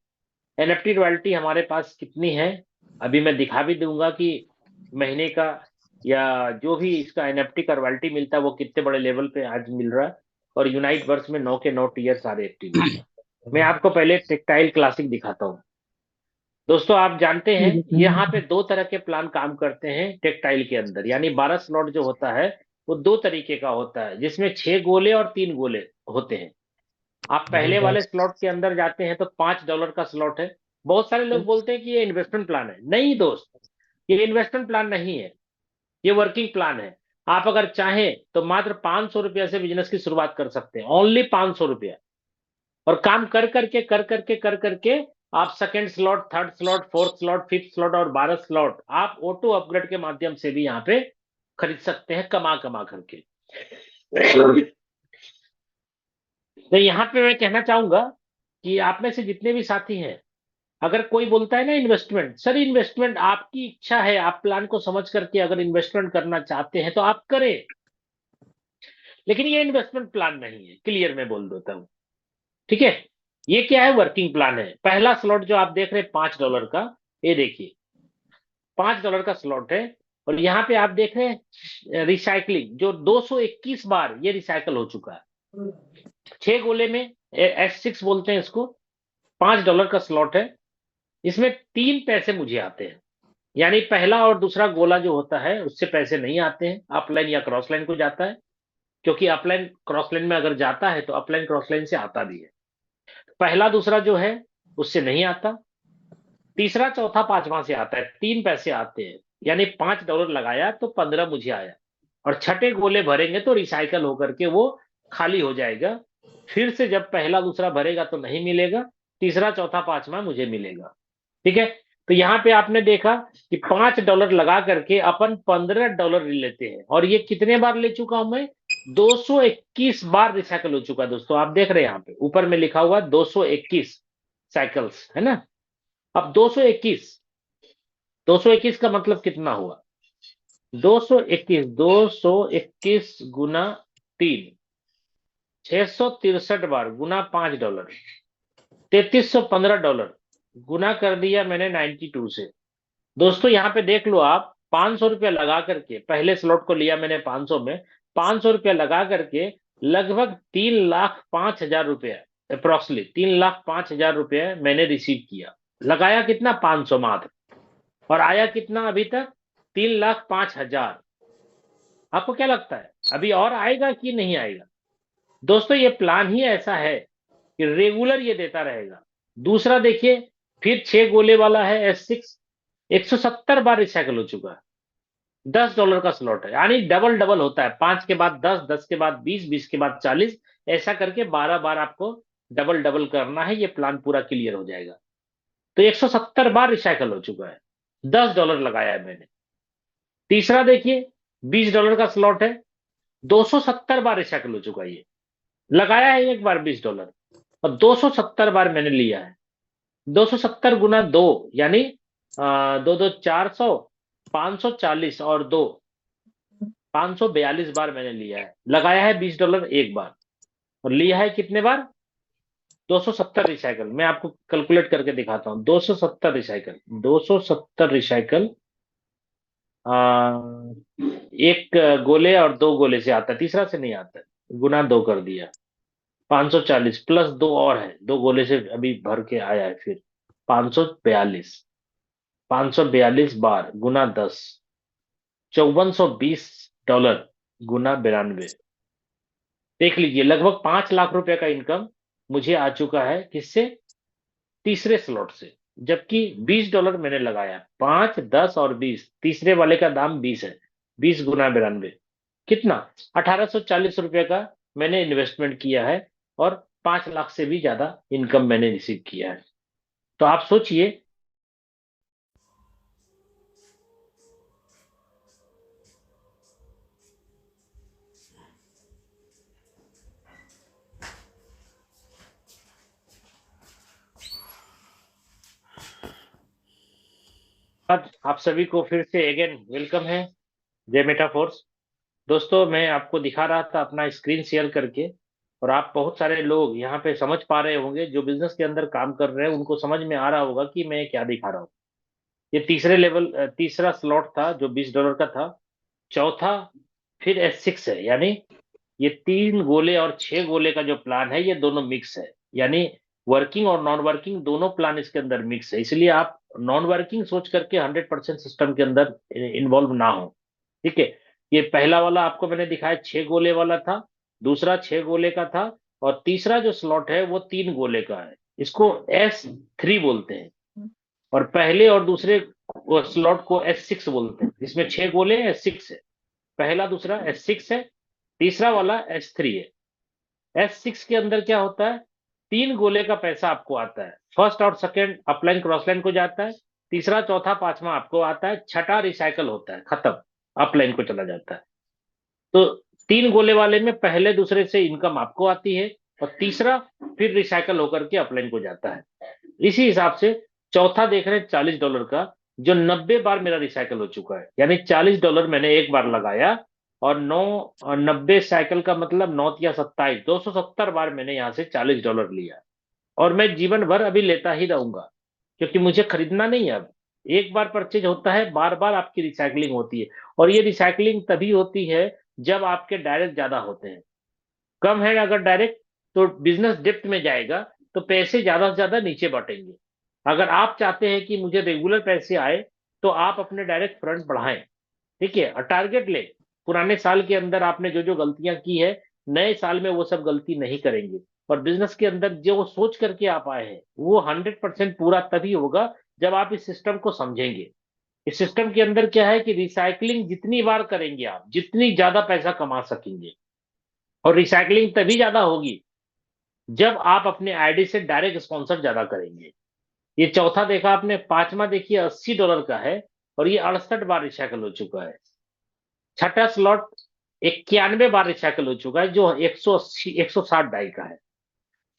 एनएफटी रॉयल्टी हमारे पास कितनी है, अभी मैं दिखा भी दूंगा कि महीने का या जो भी इसका एनएफटी का रॉयल्टी मिलता है वो कितने बड़े लेवल पे आज मिल रहा है। और यूनाइट वर्स में 9 के 9 टीयर सारे एक्टिव हैं। मैं आपको पहले टेक्टाइल क्लासिक दिखाता हूँ। दोस्तों आप जानते हैं यहाँ पे दो तरह के प्लान काम करते हैं टेक्टाइल के अंदर, यानी 12 स्लॉट जो होता है वो दो तरीके का होता है, जिसमें 6 गोले और 3 गोले होते हैं। आप पहले वाले स्लॉट के अंदर जाते हैं तो $5 का स्लॉट है। बहुत सारे लोग बोलते हैं कि ये इन्वेस्टमेंट प्लान है। नहीं दोस्त, ये इन्वेस्टमेंट प्लान नहीं है, ये वर्किंग प्लान है। आप अगर चाहें तो मात्र 500 रुपया से बिजनेस की शुरुआत कर सकते हैं, ओनली 500 रुपया। और काम कर करके आप second slot, third slot, fourth slot, fifth slot और 12 स्लॉट आप ऑटो अपग्रेड के माध्यम से भी यहाँ पे खरीद सकते हैं, कमा कमा करके। तो यहाँ पे मैं कहना चाहूंगा कि आप में से जितने भी साथी हैं, अगर कोई बोलता है ना इन्वेस्टमेंट, सर इन्वेस्टमेंट आपकी इच्छा है, आप प्लान को समझ करके अगर इन्वेस्टमेंट करना चाहते हैं तो आप करें, लेकिन ये इन्वेस्टमेंट प्लान नहीं है, क्लियर मैं बोल देता हूं। ठीक है, ये क्या है, वर्किंग प्लान है। पहला स्लॉट जो आप देख रहे हैं $5 का, ये देखिए $5 का स्लॉट है। और यहाँ पे आप देख रहे हैं रिसाइकलिंग, जो 221 बार ये रिसाइकल हो चुका है। 6 गोले में, S6 बोलते हैं इसको, $5 का स्लॉट है। इसमें 3 पैसे मुझे आते हैं, यानी पहला और दूसरा गोला जो होता है उससे पैसे नहीं आते हैं, अपलाइन या क्रॉस लाइन को जाता है। क्योंकि अपलाइन क्रॉस लाइन में अगर जाता है तो अपलाइन क्रॉस लाइन से आता भी है। पहला दूसरा जो है उससे नहीं आता। तीसरा चौथा पांचवा से आता है, 3 पैसे आते हैं, यानी $5 लगाया तो 15 मुझे आया। और छठे गोले भरेंगे तो रिसाइकल होकर के वो खाली हो जाएगा। फिर से जब पहला दूसरा भरेगा तो नहीं मिलेगा, तीसरा चौथा पांचवा मुझे मिलेगा। ठीक है, तो यहाँ पे आपने देखा कि $5 लगा करके अपन $15 ले लेते हैं। और ये कितने बार ले चुका हूं मैं, 221 बार रिसाइकल हो चुका है। दोस्तों आप देख रहे हैं यहाँ पे ऊपर में लिखा हुआ 221 साइकिल्स, है ना। अब 221 का मतलब कितना हुआ, 221 गुना 3, 663 बार गुना $5, $3315 गुना कर दिया मैंने 92 से। दोस्तों यहाँ पे देख लो आप, 500 रुपया लगा करके पहले स्लॉट को लिया मैंने 500 में, 500 रुपया लगा करके लगभग 3,05,000 रुपया, अप्रोक्सीमेटली 3,05,000 रुपया मैंने रिसीव किया। लगाया कितना, 500 मात्र, और आया कितना अभी तक, 3,05,000। आपको क्या लगता है अभी और आएगा कि नहीं आएगा? दोस्तों ये प्लान ही ऐसा है कि रेगुलर ये देता रहेगा। दूसरा देखिए, फिर 6 गोले वाला है S6, 170 बार रिसाइकल हो चुका है। $10 का स्लॉट है, यानी डबल डबल होता है, 5 के बाद 10, 10 के बाद 20, 20 के बाद 40, ऐसा करके 12 बार आपको डबल डबल करना है, ये प्लान पूरा क्लियर हो जाएगा। तो 170 बार रिसाइकल हो चुका है, $10 लगाया है मैंने। तीसरा देखिए, $20 का स्लॉट है, 270 बार रिसाइकल हो चुका है, ये लगाया है एक बार $20 और 270 बार मैंने लिया है। 270 गुना 2, यानी दो दो 400, 540 और 2, 542 बार मैंने लिया है। लगाया है $20 एक बार, और लिया है कितने बार, 270 रिसाइकल। मैं आपको कैलकुलेट करके दिखाता हूं, 270 रिसाइकल, 270 रिसाइकल एक गोले और 2 गोले से आता है, तीसरा से नहीं आता है, गुना 2 कर दिया, 540 प्लस 2 और है, 2 गोले से अभी भर के आया है, फिर 542, 542 बार गुना 10, $5420 गुना 92। देख लीजिए लगभग 5 लाख रुपए का इनकम मुझे आ चुका है, किससे, तीसरे स्लॉट से। जबकि $20 मैंने लगाया, 5, 10 और 20, तीसरे वाले का दाम 20 है। 20 गुना 92 कितना, 1840 रुपये का मैंने इन्वेस्टमेंट किया है और 5 लाख से भी ज्यादा इनकम मैंने रिसीव किया है। तो आप सोचिए, आज आप सभी को फिर से अगेन वेलकम है, जय मेटाफोर्स। दोस्तों, मैं आपको दिखा रहा था अपना स्क्रीन शेयर करके, और आप बहुत सारे लोग यहाँ पे समझ पा रहे होंगे, जो बिजनेस के अंदर काम कर रहे हैं उनको समझ में आ रहा होगा कि मैं क्या दिखा रहा हूँ। ये तीसरा स्लॉट था जो $20 का था। चौथा फिर S6 है, यानी ये 3 गोले और 6 गोले का जो प्लान है ये दोनों मिक्स है, यानी वर्किंग और नॉन वर्किंग दोनों प्लान इसके अंदर मिक्स है। इसलिए आप नॉन वर्किंग सोच करके 100% सिस्टम के अंदर इन्वॉल्व ना हो। ठीक है, ये पहला वाला आपको मैंने दिखाया 6 गोले वाला था, दूसरा 6 गोले का था, और तीसरा जो स्लॉट है वो 3 गोले का है। इसको S3 बोलते हैं, और पहले और दूसरे स्लॉट को S6 बोलते हैं। इसमें 6 गोले S6 है, पहला दूसरा S6 है, तीसरा वाला S3 है। S6 के अंदर क्या होता है, 3 गोले का पैसा आपको आता है, फर्स्ट और सेकंड अपलाइन क्रॉसलाइन को जाता है, तीसरा चौथा पांचवा आपको आता है, छठा रिसाइकल होता है, खत्म, अपलाइन को चला जाता है। तो 3 गोले वाले में पहले दूसरे से इनकम आपको आती है, और तीसरा फिर रिसाइकल होकर के अपलाइन को जाता है। इसी हिसाब से चौथा देख रहे हैं $40 का, जो 90 बार मेरा रिसाइकल हो चुका है, यानी $40 मैंने एक बार लगाया, और 90 साइकिल का मतलब 9 या 27, 270 बार मैंने यहाँ से $40 लिया। और मैं जीवन भर अभी लेता ही रहूंगा, क्योंकि मुझे खरीदना नहीं है अब। एक बार परचेज होता है, बार बार आपकी रिसाइकलिंग होती है, और ये रिसाइकलिंग तभी होती है जब आपके डायरेक्ट ज्यादा होते हैं। कम है अगर डायरेक्ट, तो बिजनेस डेप्थ में जाएगा, तो पैसे ज्यादा से ज्यादा नीचे बटेंगे। अगर आप चाहते हैं कि मुझे रेगुलर पैसे आए, तो आप अपने डायरेक्ट फ्रंट बढ़ाएं। ठीक है, और टारगेट ले, पुराने साल के अंदर आपने जो जो गलतियां की है, नए साल में वो सब गलती नहीं करेंगे। और बिजनेस के अंदर जो सोच करके आप आए हैं वो 100% पूरा तभी होगा जब आप इस सिस्टम को समझेंगे। इस सिस्टम के अंदर क्या है कि रिसाइकलिंग जितनी बार करेंगे आप, जितनी ज्यादा पैसा कमा सकेंगे। और रिसाइकलिंग तभी ज्यादा होगी जब आप अपने आईडी से डायरेक्ट स्पॉन्सर ज्यादा करेंगे। ये चौथा देखा आपने, पांचवा देखिए $80 का है, और ये 68 बार रिसाइकल हो चुका है। छठा स्लॉट 91 बार रिसाइकल हो चुका है, जो 160 डाई का है।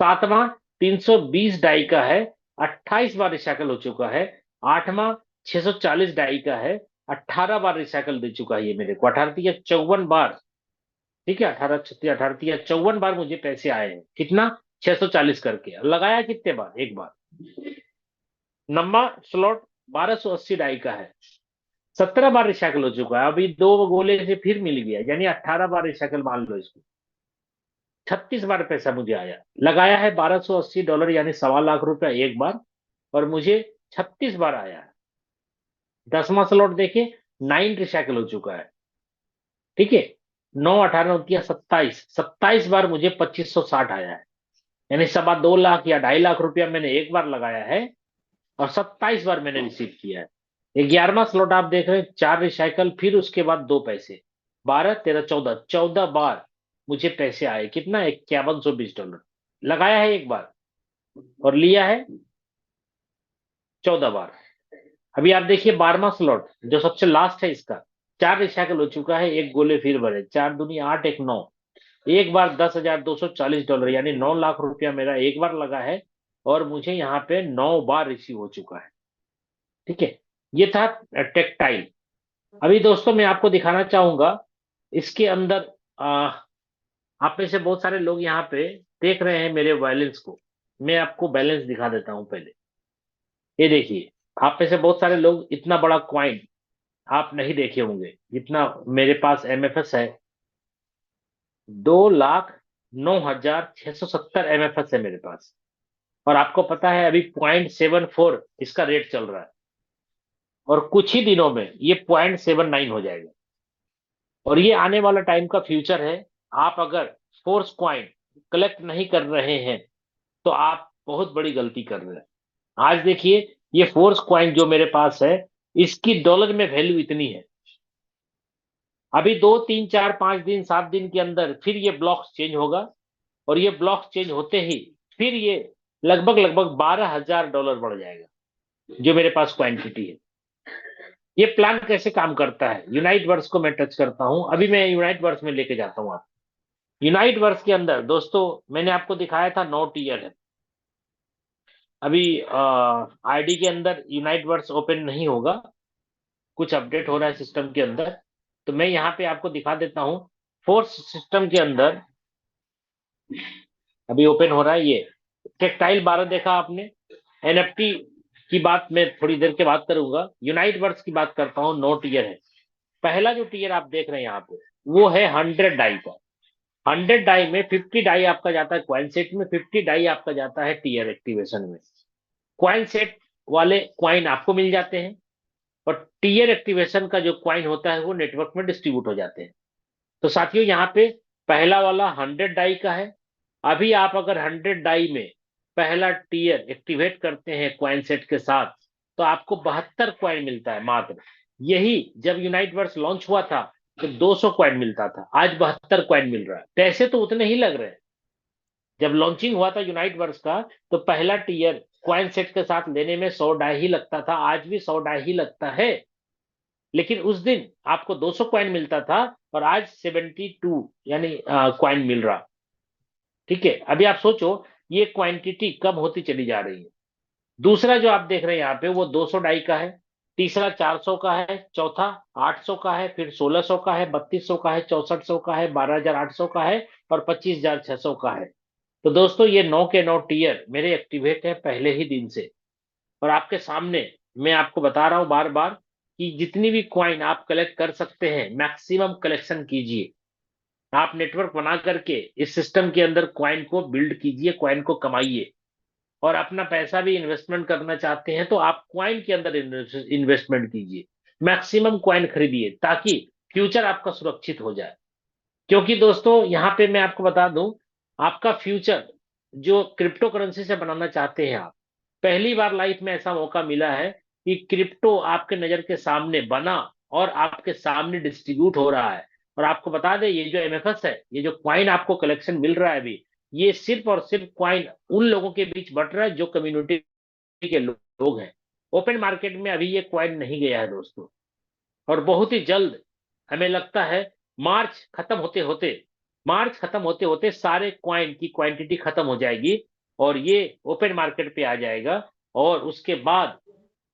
सातवां 320 डाई का है, 28 बार रिसाइकल हो चुका है। आठवां 640 डाई का है, 18 बार रिसाइकल दे चुका है ये मेरे को, 18 या 54 बार। ठीक है, 18 6 18 54 बार मुझे पैसे आए हैं। कितना, 640 करके लगाया, कितने बार, एक बार। नंबर स्लॉट 1280 डाई का है, 17 बार रिसाइकल हो चुका है, अभी 2 गोले से फिर मिल गया, यानी 18 बार रिसाइकल मान लो इसको। 36 बार पैसा मुझे आया, लगाया है $1280, यानी ₹1.25 लाख एक बार, और मुझे 36 बार आया है। 10वां स्लॉट देखिए, 9 रिसाइकल हो चुका है। ठीक है, 9, 18, 29, 27 बार मुझे 2560 आया है, यानी 2.25 लाख या ₹2.5 लाख मैंने एक बार लगाया है, और 27 बार मैंने रिसीव किया है। 11वां स्लॉट आप देख रहे हैं, 4 रिसाइकल, फिर उसके बाद 2 पैसे, 12, 13, 14, 14 बार मुझे पैसे आए। कितना, $5120 लगाया है एक बार, और लिया है 14 बार। अभी आप देखिए 12वां स्लॉट जो सबसे लास्ट है, इसका 4 रिसाइकल हो चुका है, एक गोले फिर भरे, 4 दूनी 8, एक 9, एक बार $10,240, यानी ₹9 लाख मेरा एक बार लगा है, और मुझे यहाँ पे 9 बार रिसीव हो चुका है। ठीक है, ये था टेक्टाइल। अभी दोस्तों मैं आपको दिखाना चाहूंगा इसके अंदर, आप में से बहुत सारे लोग यहाँ पे देख रहे हैं मेरे बैलेंस को। मैं आपको बैलेंस दिखा देता हूँ पहले। ये देखिए, आप में से बहुत सारे लोग इतना बड़ा क्वाइन आप नहीं देखे होंगे, जितना मेरे पास MFS है। 2,09,670 MFS है मेरे पास। और आपको पता है अभी 0.74 इसका रेट चल रहा है, और कुछ ही दिनों में ये 0.79 हो जाएगा। और ये आने वाला टाइम का फ्यूचर है। आप अगर फोर्स क्वाइन कलेक्ट नहीं कर रहे हैं, तो आप बहुत बड़ी गलती कर रहे हैं। आज देखिए ये फोर्स क्वाइन जो मेरे पास है, इसकी डॉलर में वैल्यू इतनी है। अभी 2 3 4 5 दिन 7 दिन के अंदर फिर ये ब्लॉक चेंज होगा, और ये ब्लॉक चेंज होते ही फिर ये लगभग लगभग $12,000 बढ़ जाएगा जो मेरे पास क्वांटिटी है। ये प्लान कैसे काम करता है, यूनाइट वर्स को मैं टच करता हूं। अभी मैं यूनाइट वर्स में लेके जाता हूं आप। यूनाइट वर्स के अंदर दोस्तों मैंने आपको दिखाया था 9 टीयर है। अभी आईडी के अंदर यूनाइट वर्स ओपन नहीं होगा, कुछ अपडेट हो रहा है सिस्टम के अंदर, तो मैं यहाँ पे आपको दिखा देता हूँ। फोर्स सिस्टम के अंदर अभी ओपन हो रहा है। ये टेक्टाइल 12 देखा आपने। एनएफटी की बात मैं थोड़ी देर के बाद करूंगा। यूनाइट वर्स की बात करता हूँ। 9 टीयर है। पहला जो टीयर आप देख रहे हैं यहाँ पे, वो है 100 डाई का। 100 डाई में 50 डाई आपका जाता है क्वाइन सेट में, 50 डाई आपका जाता है टीयर एक्टिवेशन में। क्वाइन सेट वाले क्वाइन आपको मिल जाते हैं, और टीयर एक्टिवेशन का जो क्वाइन होता है वो नेटवर्क में डिस्ट्रीब्यूट हो जाते हैं। तो साथियों यहाँ पे पहला वाला 100 डाई का है। अभी आप अगर 100 डाई में पहला टीयर एक्टिवेट करते हैं क्वाइन सेट के साथ, तो आपको 72 क्वाइन मिलता है मात्र। यही जब यूनाइट वर्स लॉन्च हुआ था तो 200 क्वाइन मिलता था, आज 72 क्वाइन मिल रहा है। पैसे तो उतने ही लग रहे हैं। जब लॉन्चिंग हुआ था यूनाइट वर्स का, तो पहला टीयर क्वाइन सेट के साथ लेने में 100 डाई ही लगता था, आज भी 100 डाई ही लगता है। लेकिन उस दिन आपको 200 क्वाइन मिलता था, और आज 72 यानी क्वाइन मिल रहा। ठीक है, अभी आप सोचो ये क्वांटिटी कम होती चली जा रही है। दूसरा जो आप देख रहे हैं यहाँ पे, वो 200 डाई का है। तीसरा 400 का है, चौथा 800 का है, फिर 1600 का है, 3200 का है, 6400 का है, 12800 का है, और 25600 का है। तो दोस्तों ये 9 के 9 टीयर मेरे एक्टिवेट है पहले ही दिन से। और आपके सामने मैं आपको बता रहा हूं बार बार कि जितनी भी क्वाइन आप कलेक्ट कर सकते हैं मैक्सिमम कलेक्शन कीजिए। आप नेटवर्क बना करके इस सिस्टम के अंदर क्वाइन को बिल्ड कीजिए, क्वाइन को कमाइए। और अपना पैसा भी इन्वेस्टमेंट करना चाहते हैं तो आप क्वाइन के अंदर इन्वेस्टमेंट कीजिए, मैक्सिमम क्वाइन खरीदिए, ताकि फ्यूचर आपका सुरक्षित हो जाए। क्योंकि दोस्तों यहाँ पे मैं आपको बता दूं, आपका फ्यूचर जो क्रिप्टो करेंसी से बनाना चाहते हैं आप, पहली बार लाइफ में ऐसा मौका मिला है कि क्रिप्टो आपके नजर के सामने बना और आपके सामने डिस्ट्रीब्यूट हो रहा है। और आपको बता दें, ये जो एमएफएस है, ये जो क्वाइन आपको कलेक्शन मिल रहा है अभी, ये सिर्फ और सिर्फ क्वाइन उन लोगों के बीच बट रहा है जो कम्युनिटी के लोग हैं। ओपन मार्केट में अभी ये क्वाइन नहीं गया है दोस्तों। और बहुत ही जल्द हमें लगता है मार्च खत्म होते होते सारे क्वाइन की क्वांटिटी खत्म हो जाएगी, और ये ओपन मार्केट पे आ जाएगा। और उसके बाद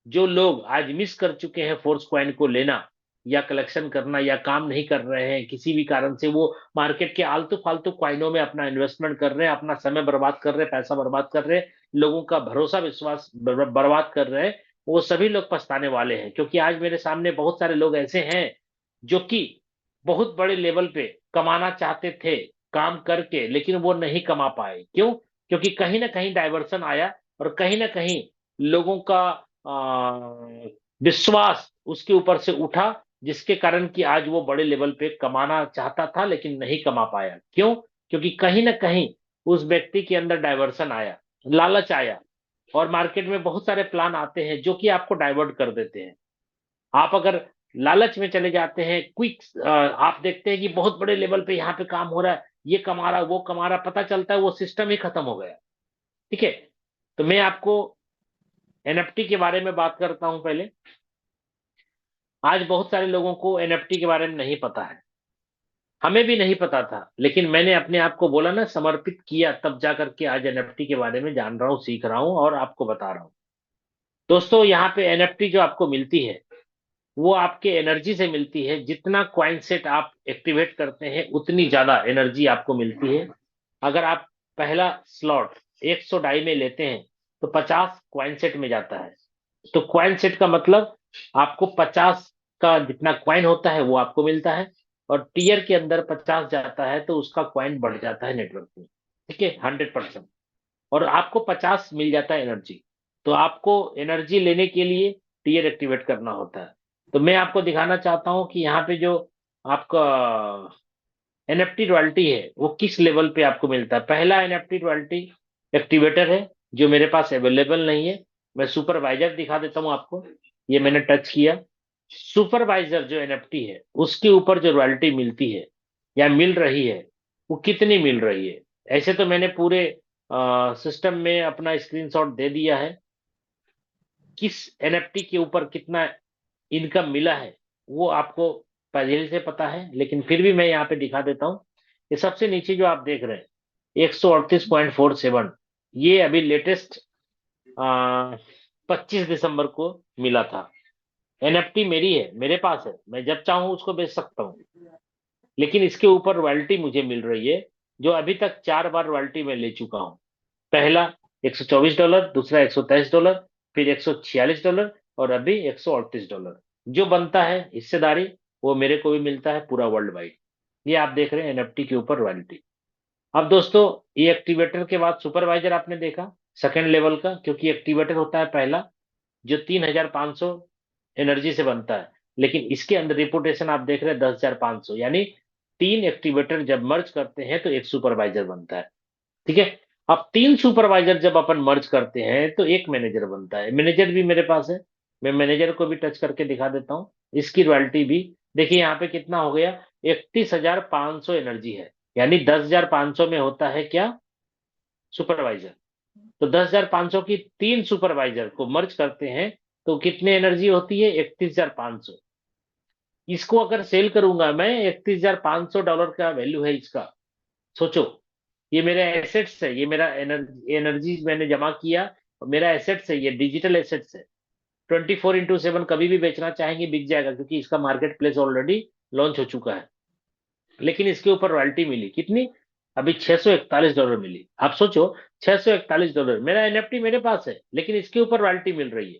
जो लोग आज मिस कर चुके हैं फोर्स क्वाइन को लेना या कलेक्शन करना, या काम नहीं कर रहे हैं किसी भी कारण से, वो मार्केट के आलतू फालतू क्वाइनों में अपना इन्वेस्टमेंट कर रहे हैं, अपना समय बर्बाद कर रहे हैं, पैसा बर्बाद कर रहे हैं, लोगों का भरोसा विश्वास बर्बाद कर रहे हैं, वो सभी लोग पछताने वाले हैं। क्योंकि आज मेरे सामने बहुत सारे लोग ऐसे हैं जो कि बहुत बड़े लेवल पे कमाना चाहते थे काम करके, लेकिन वो नहीं कमा पाए। क्यों? क्योंकि कहीं ना कहीं डाइवर्सन आया, और कहीं ना कहीं लोगों का विश्वास उसके ऊपर से उठा, जिसके कारण कि आज वो बड़े लेवल पे कमाना चाहता था लेकिन नहीं कमा पाया। क्यों? क्योंकि कहीं ना कहीं उस व्यक्ति के अंदर डाइवर्सन आया, लालच आया। और मार्केट में बहुत सारे प्लान आते हैं जो कि आपको डाइवर्ट कर देते हैं। आप अगर लालच में चले जाते हैं, क्विक, आप देखते हैं कि बहुत बड़े लेवल पे यहाँ पे काम हो रहा है, ये कमा रहा, वो कमा रहा, पता चलता है वो सिस्टम ही खत्म हो गया। ठीक है, तो मैं आपको एनएफटी के बारे में बात करता हूं पहले। आज बहुत सारे लोगों को एनएफटी के बारे में नहीं पता है, हमें भी नहीं पता था, लेकिन मैंने अपने आप को बोला ना, समर्पित किया, तब जाकर के आज एनएफटी के बारे में जान रहा हूं, सीख रहा हूं और आपको बता रहा हूं। दोस्तों यहाँ पे एनएफटी जो आपको मिलती है वो आपके एनर्जी से मिलती है। जितना क्वाइन सेट आप एक्टिवेट करते हैं उतनी ज्यादा एनर्जी आपको मिलती है। अगर आप पहला स्लॉट 100 डाई में लेते हैं तो 50 क्वाइन सेट में जाता है। तो क्वाइन सेट का मतलब आपको 50 का जितना क्वाइन होता है वो आपको मिलता है, और टीयर के अंदर 50 जाता है तो उसका क्वाइन बढ़ जाता है नेटवर्क में। ठीक है, 100%। और आपको 50 मिल जाता है एनर्जी। तो आपको एनर्जी लेने के लिए टीयर एक्टिवेट करना होता है। तो मैं आपको दिखाना चाहता हूं कि यहाँ पे जो आपका एनएफटी रॉयल्टी है वो किस लेवल पे आपको मिलता है। पहला एनएफटी रॉयल्टी एक्टिवेटर है जो मेरे पास अवेलेबल नहीं है, मैं सुपरवाइजर दिखा देता हूं आपको। ये मैंने टच किया। सुपरवाइजर जो एनएफटी है उसके ऊपर जो रॉयल्टी मिलती है या मिल रही है वो कितनी मिल रही है। ऐसे तो मैंने पूरे सिस्टम में अपना स्क्रीनशॉट दे दिया है, किस एनएफटी के ऊपर कितना इनकम मिला है वो आपको पहले से पता है, लेकिन फिर भी मैं यहाँ पे दिखा देता हूँ। ये सबसे नीचे जो आप देख रहे हैं 138.47, ये अभी लेटेस्ट 25 दिसंबर को मिला था। एनएफटी मेरी है, मेरे पास है, मैं जब चाहूं उसको बेच सकता हूँ, लेकिन इसके ऊपर रॉयल्टी मुझे मिल रही है, जो अभी तक 4 बार रॉयल्टी मैं ले चुका हूँ। पहला $124, दूसरा $123, फिर $146 और अभी $138। जो बनता है हिस्सेदारी वो मेरे को भी मिलता है पूरा वर्ल्ड वाइड। ये आप देख रहे हैं एनएफटी के ऊपर रॉयल्टी। अब दोस्तों ये एक्टिवेटर के बाद सुपरवाइजर आपने देखा सेकंड लेवल का, क्योंकि एक्टिवेटर होता है पहला जो 3500 एनर्जी से बनता है, लेकिन इसके अंदर रिपोर्टेशन आप देख रहे हैं 10,500, यानी 3 एक्टिवेटर जब मर्ज करते हैं तो एक सुपरवाइजर बनता है। ठीक है। अब 3 सुपरवाइजर जब अपन मर्ज करते हैं तो एक मैनेजर बनता है। मैनेजर भी मेरे पास है, मैं मैनेजर को भी टच करके दिखा देता हूँ। इसकी रॉयल्टी भी देखिए यहाँ पे कितना हो गया, 31,500 एनर्जी है, यानी 10,500 में होता है क्या, सुपरवाइजर। तो 10,500 की 3 सुपरवाइजर को मर्ज करते हैं तो कितने एनर्जी होती है, 31,500। इसको अगर सेल करूंगा मैं, $31,500 का वैल्यू है इसका। सोचो, ये मेरा एसेट्स है, ये मेरा एनर्जी मैंने जमा किया और मेरा एसेट्स है, ये डिजिटल एसेट्स है। 24x7 कभी भी बेचना चाहेंगे बिक जाएगा, क्योंकि इसका मार्केट प्लेस ऑलरेडी लॉन्च हो चुका है। लेकिन इसके ऊपर रॉयल्टी मिली कितनी, अभी $641 मिली। आप सोचो, $641, मेरा एनएफटी मेरे पास है लेकिन इसके ऊपर रॉयल्टी मिल रही है।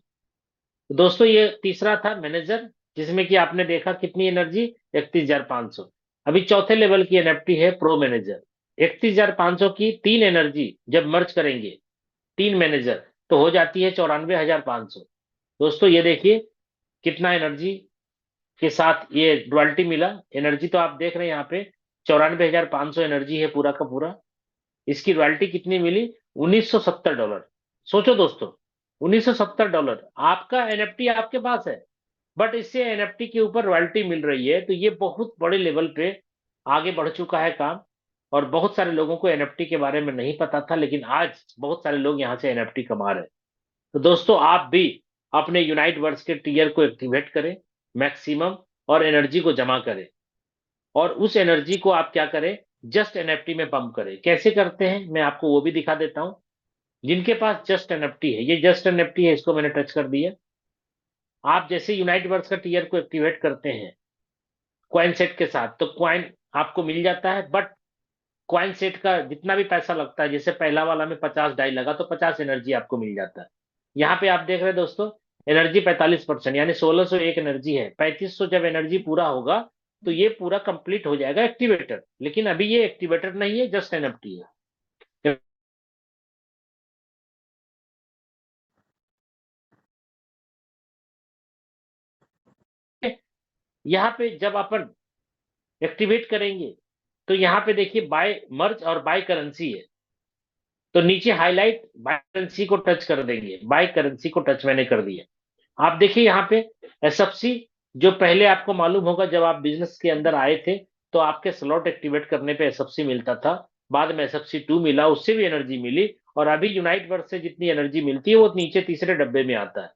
तो दोस्तों ये तीसरा था मैनेजर, जिसमें कि आपने देखा कितनी एनर्जी, 31,500। अभी चौथे लेवल की एनएफटी है प्रो मैनेजर। 31,500 की 3 एनर्जी जब मर्ज करेंगे, 3 मैनेजर, तो हो जाती है 94,500। दोस्तों ये देखिए कितना एनर्जी के साथ ये रॉयल्टी मिला। एनर्जी तो आप देख रहे हैं यहाँ पे 94,500 एनर्जी है पूरा का पूरा। इसकी रॉयल्टी कितनी मिली, $1970। सोचो दोस्तों, $1970, आपका एनएफटी आपके पास है, बट इससे एनएफटी के ऊपर रॉयल्टी मिल रही है, तो ये बहुत बड़े लेवल पे आगे बढ़ चुका है काम। और बहुत सारे लोगों को एनएफटी के बारे में नहीं पता था, लेकिन आज बहुत सारे लोग यहाँ से एनएफटी कमा रहे हैं। तो दोस्तों आप भी अपने यूनाइट वर्ड्स के टीयर को एक्टिवेट करें मैक्सिमम, और एनर्जी को जमा करें, और उस एनर्जी को आप क्या करें, जस्ट एनएफटी में पंप करें। कैसे करते हैं मैं आपको वो भी दिखा देता हूं। जिनके पास जस्ट एनएफटी है, ये जस्ट एनएफटी है, इसको मैंने टच कर दिया। आप जैसे यूनाइट वर्ड्स का टीयर को एक्टिवेट करते हैं क्वाइन सेट के साथ, तो क्वाइन आपको मिल जाता है, बट क्वाइन सेट का जितना भी पैसा लगता है, जैसे पहला वाला में 50 डाई लगा तो 50 एनर्जी आपको मिल जाता है। यहाँ पे आप देख रहे हैं दोस्तों, एनर्जी 45%, यानी 1601 एनर्जी है। 3500 जब एनर्जी पूरा होगा तो ये पूरा कंप्लीट हो जाएगा एक्टिवेटर, लेकिन अभी ये एक्टिवेटर नहीं है, जस्ट एनएफटी है। यहाँ पे जब अपन एक्टिवेट करेंगे तो यहाँ पे देखिए बाय मर्ज और बाय करेंसी है, तो नीचे हाईलाइट बाय करेंसी को टच कर देंगे। बाय करेंसी को टच मैंने कर दिया। आप देखिए यहाँ पे एसएफसी, जो पहले आपको मालूम होगा जब आप बिजनेस के अंदर आए थे तो आपके स्लॉट एक्टिवेट करने पे एसएफसी मिलता था, बाद में SFC2 मिला, उससे भी एनर्जी मिली, और अभी यूनाइट वर्ड से जितनी एनर्जी मिलती है वो नीचे तीसरे डब्बे में आता है।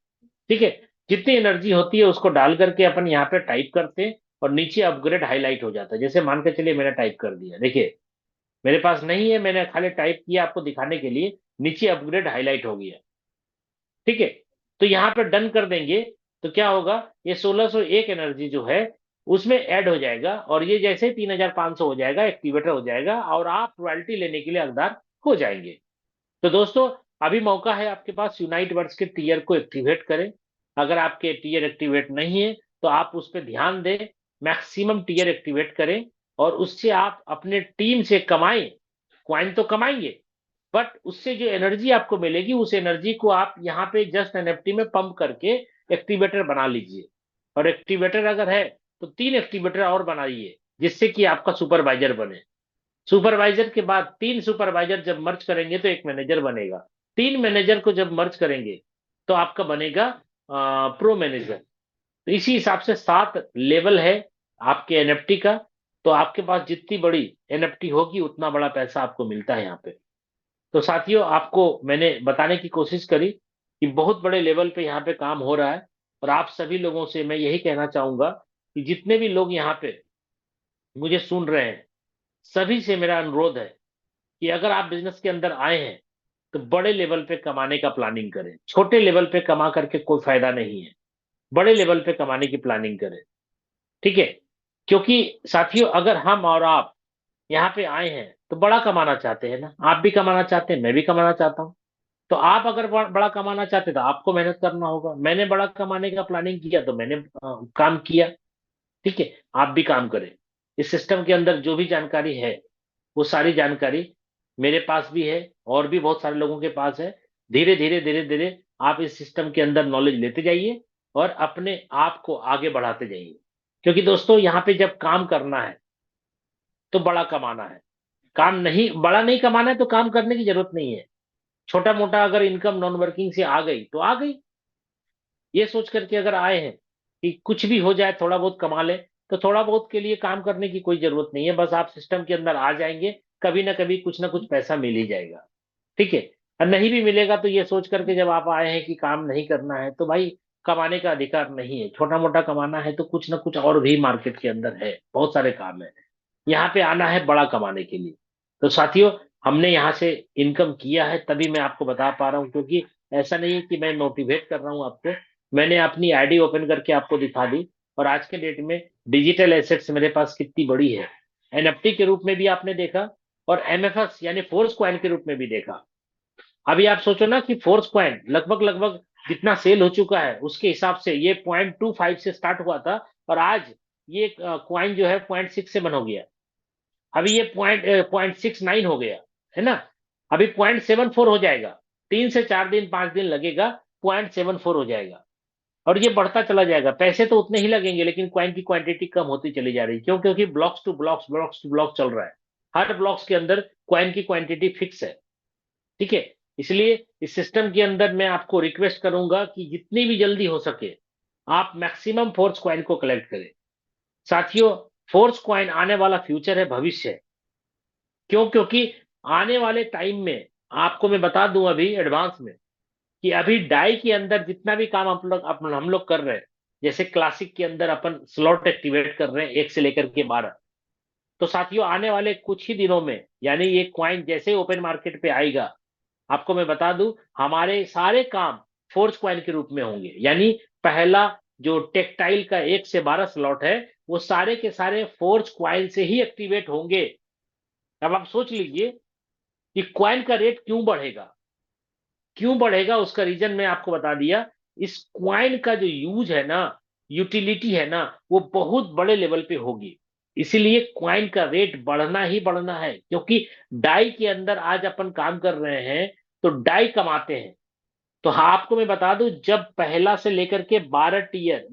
ठीक है। जितनी एनर्जी होती है उसको डाल करके अपन यहाँ पे टाइप करते हैं और नीचे अपग्रेड हाईलाइट हो जाता है। जैसे मान के चलिए मैंने टाइप कर दिया, देखिए मेरे पास नहीं है, मैंने खाली टाइप किया आपको दिखाने के लिए, नीचे अपग्रेड हाईलाइट हो गया। ठीक है। तो यहाँ पे डन कर देंगे तो क्या होगा, ये 1601 एनर्जी जो है उसमें ऐड हो जाएगा, और ये जैसे 3,500 हो जाएगा, एक्टिवेटर हो जाएगा, और आप रॉयल्टी लेने के लिए हकदार हो जाएंगे। तो दोस्तों अभी मौका है आपके पास, यूनाइट वर्ड्स के टीयर को एक्टिवेट करें। अगर आपके टीयर एक्टिवेट नहीं है तो आप उस पर ध्यान दें, मैक्सिमम टीयर एक्टिवेट करें, और उससे आप अपने टीम से कमाएं। क्वाइन तो कमाएंगे, बट उससे जो एनर्जी आपको मिलेगी उस एनर्जी को आप यहाँ पे जस्ट एनएफटी में पंप करके एक्टिवेटर बना लीजिए। और एक्टिवेटर अगर है तो 3 एक्टिवेटर और बनाइए, जिससे कि आपका सुपरवाइजर बने। सुपरवाइजर के बाद 3 सुपरवाइजर जब मर्ज करेंगे तो एक मैनेजर बनेगा। 3 मैनेजर को जब मर्ज करेंगे तो आपका बनेगा प्रो मैनेजर। तो इसी हिसाब से 7 लेवल है आपके एनएफटी का। तो आपके पास जितनी बड़ी एनएफटी होगी उतना बड़ा पैसा आपको मिलता है यहाँ पे। तो साथियों, आपको मैंने बताने की कोशिश करी कि बहुत बड़े लेवल पे यहाँ पे काम हो रहा है। और आप सभी लोगों से मैं यही कहना चाहूंगा कि जितने भी लोग यहाँ पे मुझे सुन रहे हैं, सभी से मेरा अनुरोध है कि अगर आप बिजनेस के अंदर आए हैं तो बड़े लेवल पे कमाने का प्लानिंग करें। छोटे लेवल पे कमा करके कोई फायदा नहीं है, बड़े लेवल पे कमाने की प्लानिंग करें। ठीक है? क्योंकि साथियों, अगर हम और आप यहाँ पे आए हैं तो बड़ा कमाना चाहते हैं ना, आप भी कमाना चाहते हैं, मैं भी कमाना चाहता हूँ। तो आप अगर बड़ा कमाना चाहते तो आपको मेहनत करना होगा। मैंने बड़ा कमाने का प्लानिंग किया तो मैंने काम किया। ठीक है? आप भी काम करें। इस सिस्टम के अंदर जो भी जानकारी है वो सारी जानकारी मेरे पास भी है और भी बहुत सारे लोगों के पास है। धीरे धीरे धीरे धीरे आप इस सिस्टम के अंदर नॉलेज लेते जाइए और अपने आप को आगे बढ़ाते जाइए। क्योंकि दोस्तों, यहाँ पे जब काम करना है तो बड़ा कमाना है। काम नहीं, बड़ा नहीं कमाना है तो काम करने की जरूरत नहीं है। छोटा मोटा अगर इनकम नॉन वर्किंग से आ गई तो आ गई, ये सोच करके अगर आए हैं कि कुछ भी हो जाए थोड़ा बहुत कमा ले, तो थोड़ा बहुत के लिए काम करने की कोई जरूरत नहीं है। बस आप सिस्टम के अंदर आ जाएंगे, कभी ना कुछ पैसा मिल ही जाएगा। ठीक है? और नहीं भी मिलेगा तो ये सोच करके जब आप आए हैं कि काम नहीं करना है, तो भाई कमाने का अधिकार नहीं है। छोटा मोटा कमाना है तो कुछ ना कुछ और भी मार्केट के अंदर है, बहुत सारे काम है। यहाँ पे आना है बड़ा कमाने के लिए। तो साथियों, हमने यहाँ से इनकम किया है तभी मैं आपको बता पा रहा हूँ, क्योंकि ऐसा नहीं है कि मैं मोटिवेट कर रहा हूँ आपको। मैंने अपनी आईडी ओपन करके आपको दिखा दी। और आज के डेट में डिजिटल एसेट्स मेरे पास कितनी बड़ी है, एनएफटी के रूप में भी आपने देखा और एमएफएस यानी फोर्स कॉइन के रूप में भी देखा। अभी आप सोचो ना कि फोर्स कॉइन लगभग लगभग जितना सेल हो चुका है उसके हिसाब से ये 0.25 से स्टार्ट हुआ था और आज ये कॉइन जो है 0.6 से बन हो गया। अभी ये 0.69 हो गया, है ना? अभी 0.74 हो जाएगा। 3 से 4 दिन 5 दिन लगेगा, 0.74 हो जाएगा। और ये बढ़ता चला जाएगा। पैसे तो उतने ही लगेंगे लेकिन कॉइन की क्वांटिटी कम होती चली जा रही है। क्यों? क्योंकि ब्लॉक्स टू ब्लॉक चल रहा है। हर ब्लॉक्स के अंदर कॉइन की क्वांटिटी फिक्स है। ठीक है? इसलिए इस सिस्टम के अंदर मैं आपको रिक्वेस्ट करूंगा कि जितनी भी जल्दी हो सके आप मैक्सिमम फोर्स कॉइन को कलेक्ट करें। साथियों, फोर्स कॉइन आने वाला फ्यूचर है, भविष्य है। क्यों? क्योंकि आने वाले टाइम में आपको मैं बता दूं अभी एडवांस में कि अभी डाई के अंदर जितना भी काम हम लोग कर रहे हैं, जैसे क्लासिक के अंदर अपन स्लॉट एक्टिवेट कर रहे हैं 1 से लेकर के 12। तो साथियों, आने वाले कुछ ही दिनों में यानी ये क्वाइन जैसे ओपन मार्केट पे आएगा, आपको मैं बता दूं हमारे सारे काम फोर्स क्वाइन के रूप में होंगे। यानी पहला जो टेक्टाइल का 1 से 12 स्लॉट है वो सारे के सारे फोर्स क्वाइन से ही एक्टिवेट होंगे। अब आप सोच लीजिए कि क्वाइन का रेट क्यों बढ़ेगा। क्यों बढ़ेगा उसका रीजन मैं आपको बता दिया। इस क्वाइन का जो यूज है ना, यूटिलिटी है ना, वो बहुत बड़े लेवल पे होगी। इसीलिए क्वाइन का रेट बढ़ना ही बढ़ना है। क्योंकि डाई के अंदर आज अपन काम कर रहे हैं तो डाई कमाते हैं। तो हाँ, आपको मैं बता दूं, जब पहला से लेकर के 12 टीयर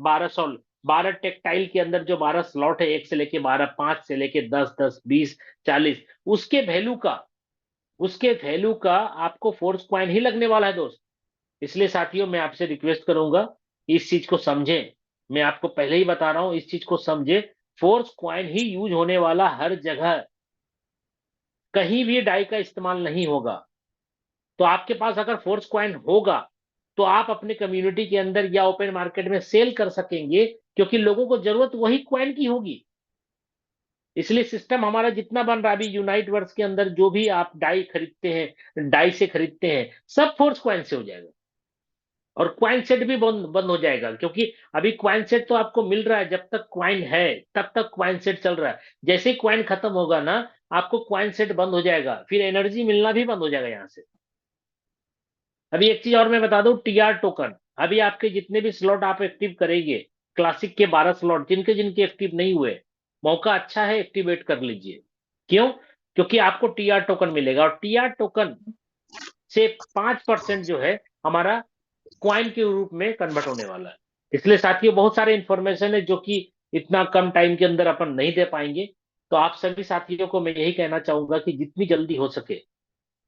12 टेक्टाइल के अंदर जो 12 स्लॉट है, 1 से लेके 12, 5 से लेके 10, 10, 20, 40, उसके वैल्यू का आपको फोर्स क्वाइन ही लगने वाला है दोस्त। इसलिए साथियों, मैं आपसे रिक्वेस्ट करूंगा कि इस चीज को समझें। मैं आपको पहले ही बता रहा हूं, इस चीज को समझे। फोर्स क्वाइन ही यूज होने वाला हर जगह, कहीं भी डाई का इस्तेमाल नहीं होगा। तो आपके पास अगर फोर्स क्वाइन होगा तो आप अपने कम्युनिटी के अंदर या ओपन मार्केट में सेल कर सकेंगे, क्योंकि लोगों को जरूरत वही क्वाइन की होगी। इसलिए सिस्टम हमारा जितना बन रहा है अभी यूनाइट वर्स के अंदर, जो भी आप डाई खरीदते हैं, डाई से खरीदते हैं, सब फोर्स क्वाइन से हो जाएगा। और क्वाइन सेट भी बंद बंद हो जाएगा, क्योंकि अभी क्वाइन सेट तो आपको मिल रहा है, जब तक क्वाइन है तब तक क्वाइन सेट चल रहा है। जैसे ही क्वाइन खत्म होगा ना, आपको क्वाइन सेट बंद हो जाएगा, फिर एनर्जी मिलना भी बंद हो जाएगा यहाँ से। अभी एक चीज और मैं बता दूं, टीआर टोकन। अभी आपके जितने भी स्लॉट आप एक्टिव करेंगे, क्लासिक के 12 स्लॉट जिनके जिनके एक्टिव नहीं हुए, मौका अच्छा है, एक्टिवेट कर लीजिए। क्यों? क्योंकि आपको टीआर टोकन मिलेगा और टीआर टोकन से 5% जो है हमारा क्वाइन के रूप में कन्वर्ट होने वाला है। इसलिए साथियों, बहुत सारे इंफॉर्मेशन है जो कि इतना कम टाइम के अंदर अपन नहीं दे पाएंगे। तो आप सभी साथियों को मैं यही कहना चाहूंगा कि जितनी जल्दी हो सके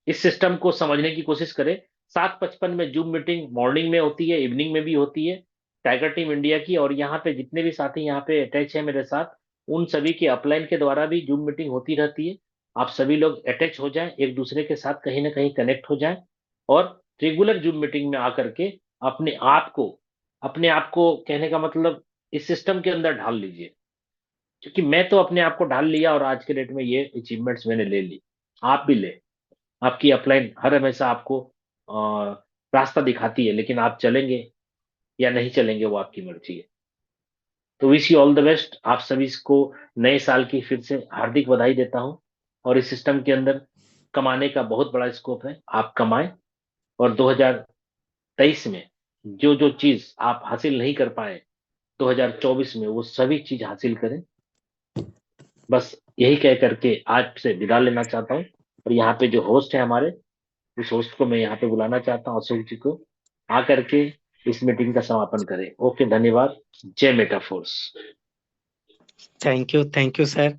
इस सिस्टम को समझने की कोशिश करें। 7:55 में जूम मीटिंग मॉर्निंग में होती है, इवनिंग में भी होती है, टाइगर टीम इंडिया की। और यहाँ पे जितने भी साथी यहाँ पे अटैच है मेरे साथ, उन सभी की अपलाइन के द्वारा भी जूम मीटिंग होती रहती है। आप सभी लोग अटैच हो जाएं, एक दूसरे के साथ कहीं ना कहीं कनेक्ट हो जाएं, और रेगुलर जूम मीटिंग में आकर के अपने आप को कहने का मतलब इस सिस्टम के अंदर ढाल लीजिए। क्योंकि मैं तो अपने आप को ढाल लिया और आज के डेट में ये अचीवमेंट्स मैंने ले ली, आप भी ले। आपकी अपलाइन हर हमेशा आपको रास्ता दिखाती है, लेकिन आप चलेंगे या नहीं चलेंगे वो आपकी मर्जी है। तो wish you all the best. आप सभी को नए साल की फिर से हार्दिक बधाई देता हूं। और इस सिस्टम के अंदर कमाने का बहुत बड़ा स्कोप है, आप कमाएं। और 2023 में जो जो चीज आप हासिल नहीं कर पाए 2024 में, वो सभी चीज हासिल करें। बस यही कह करके आज से विदा लेना चाहता हूँ। और यहाँ पे जो होस्ट है हमारे, उस होस्ट को मैं यहाँ पे बुलाना चाहता हूँ, अशोक जी को, आकर के इस मीटिंग का समापन करें। ओके, धन्यवाद। जय Meta force. Thank you sir.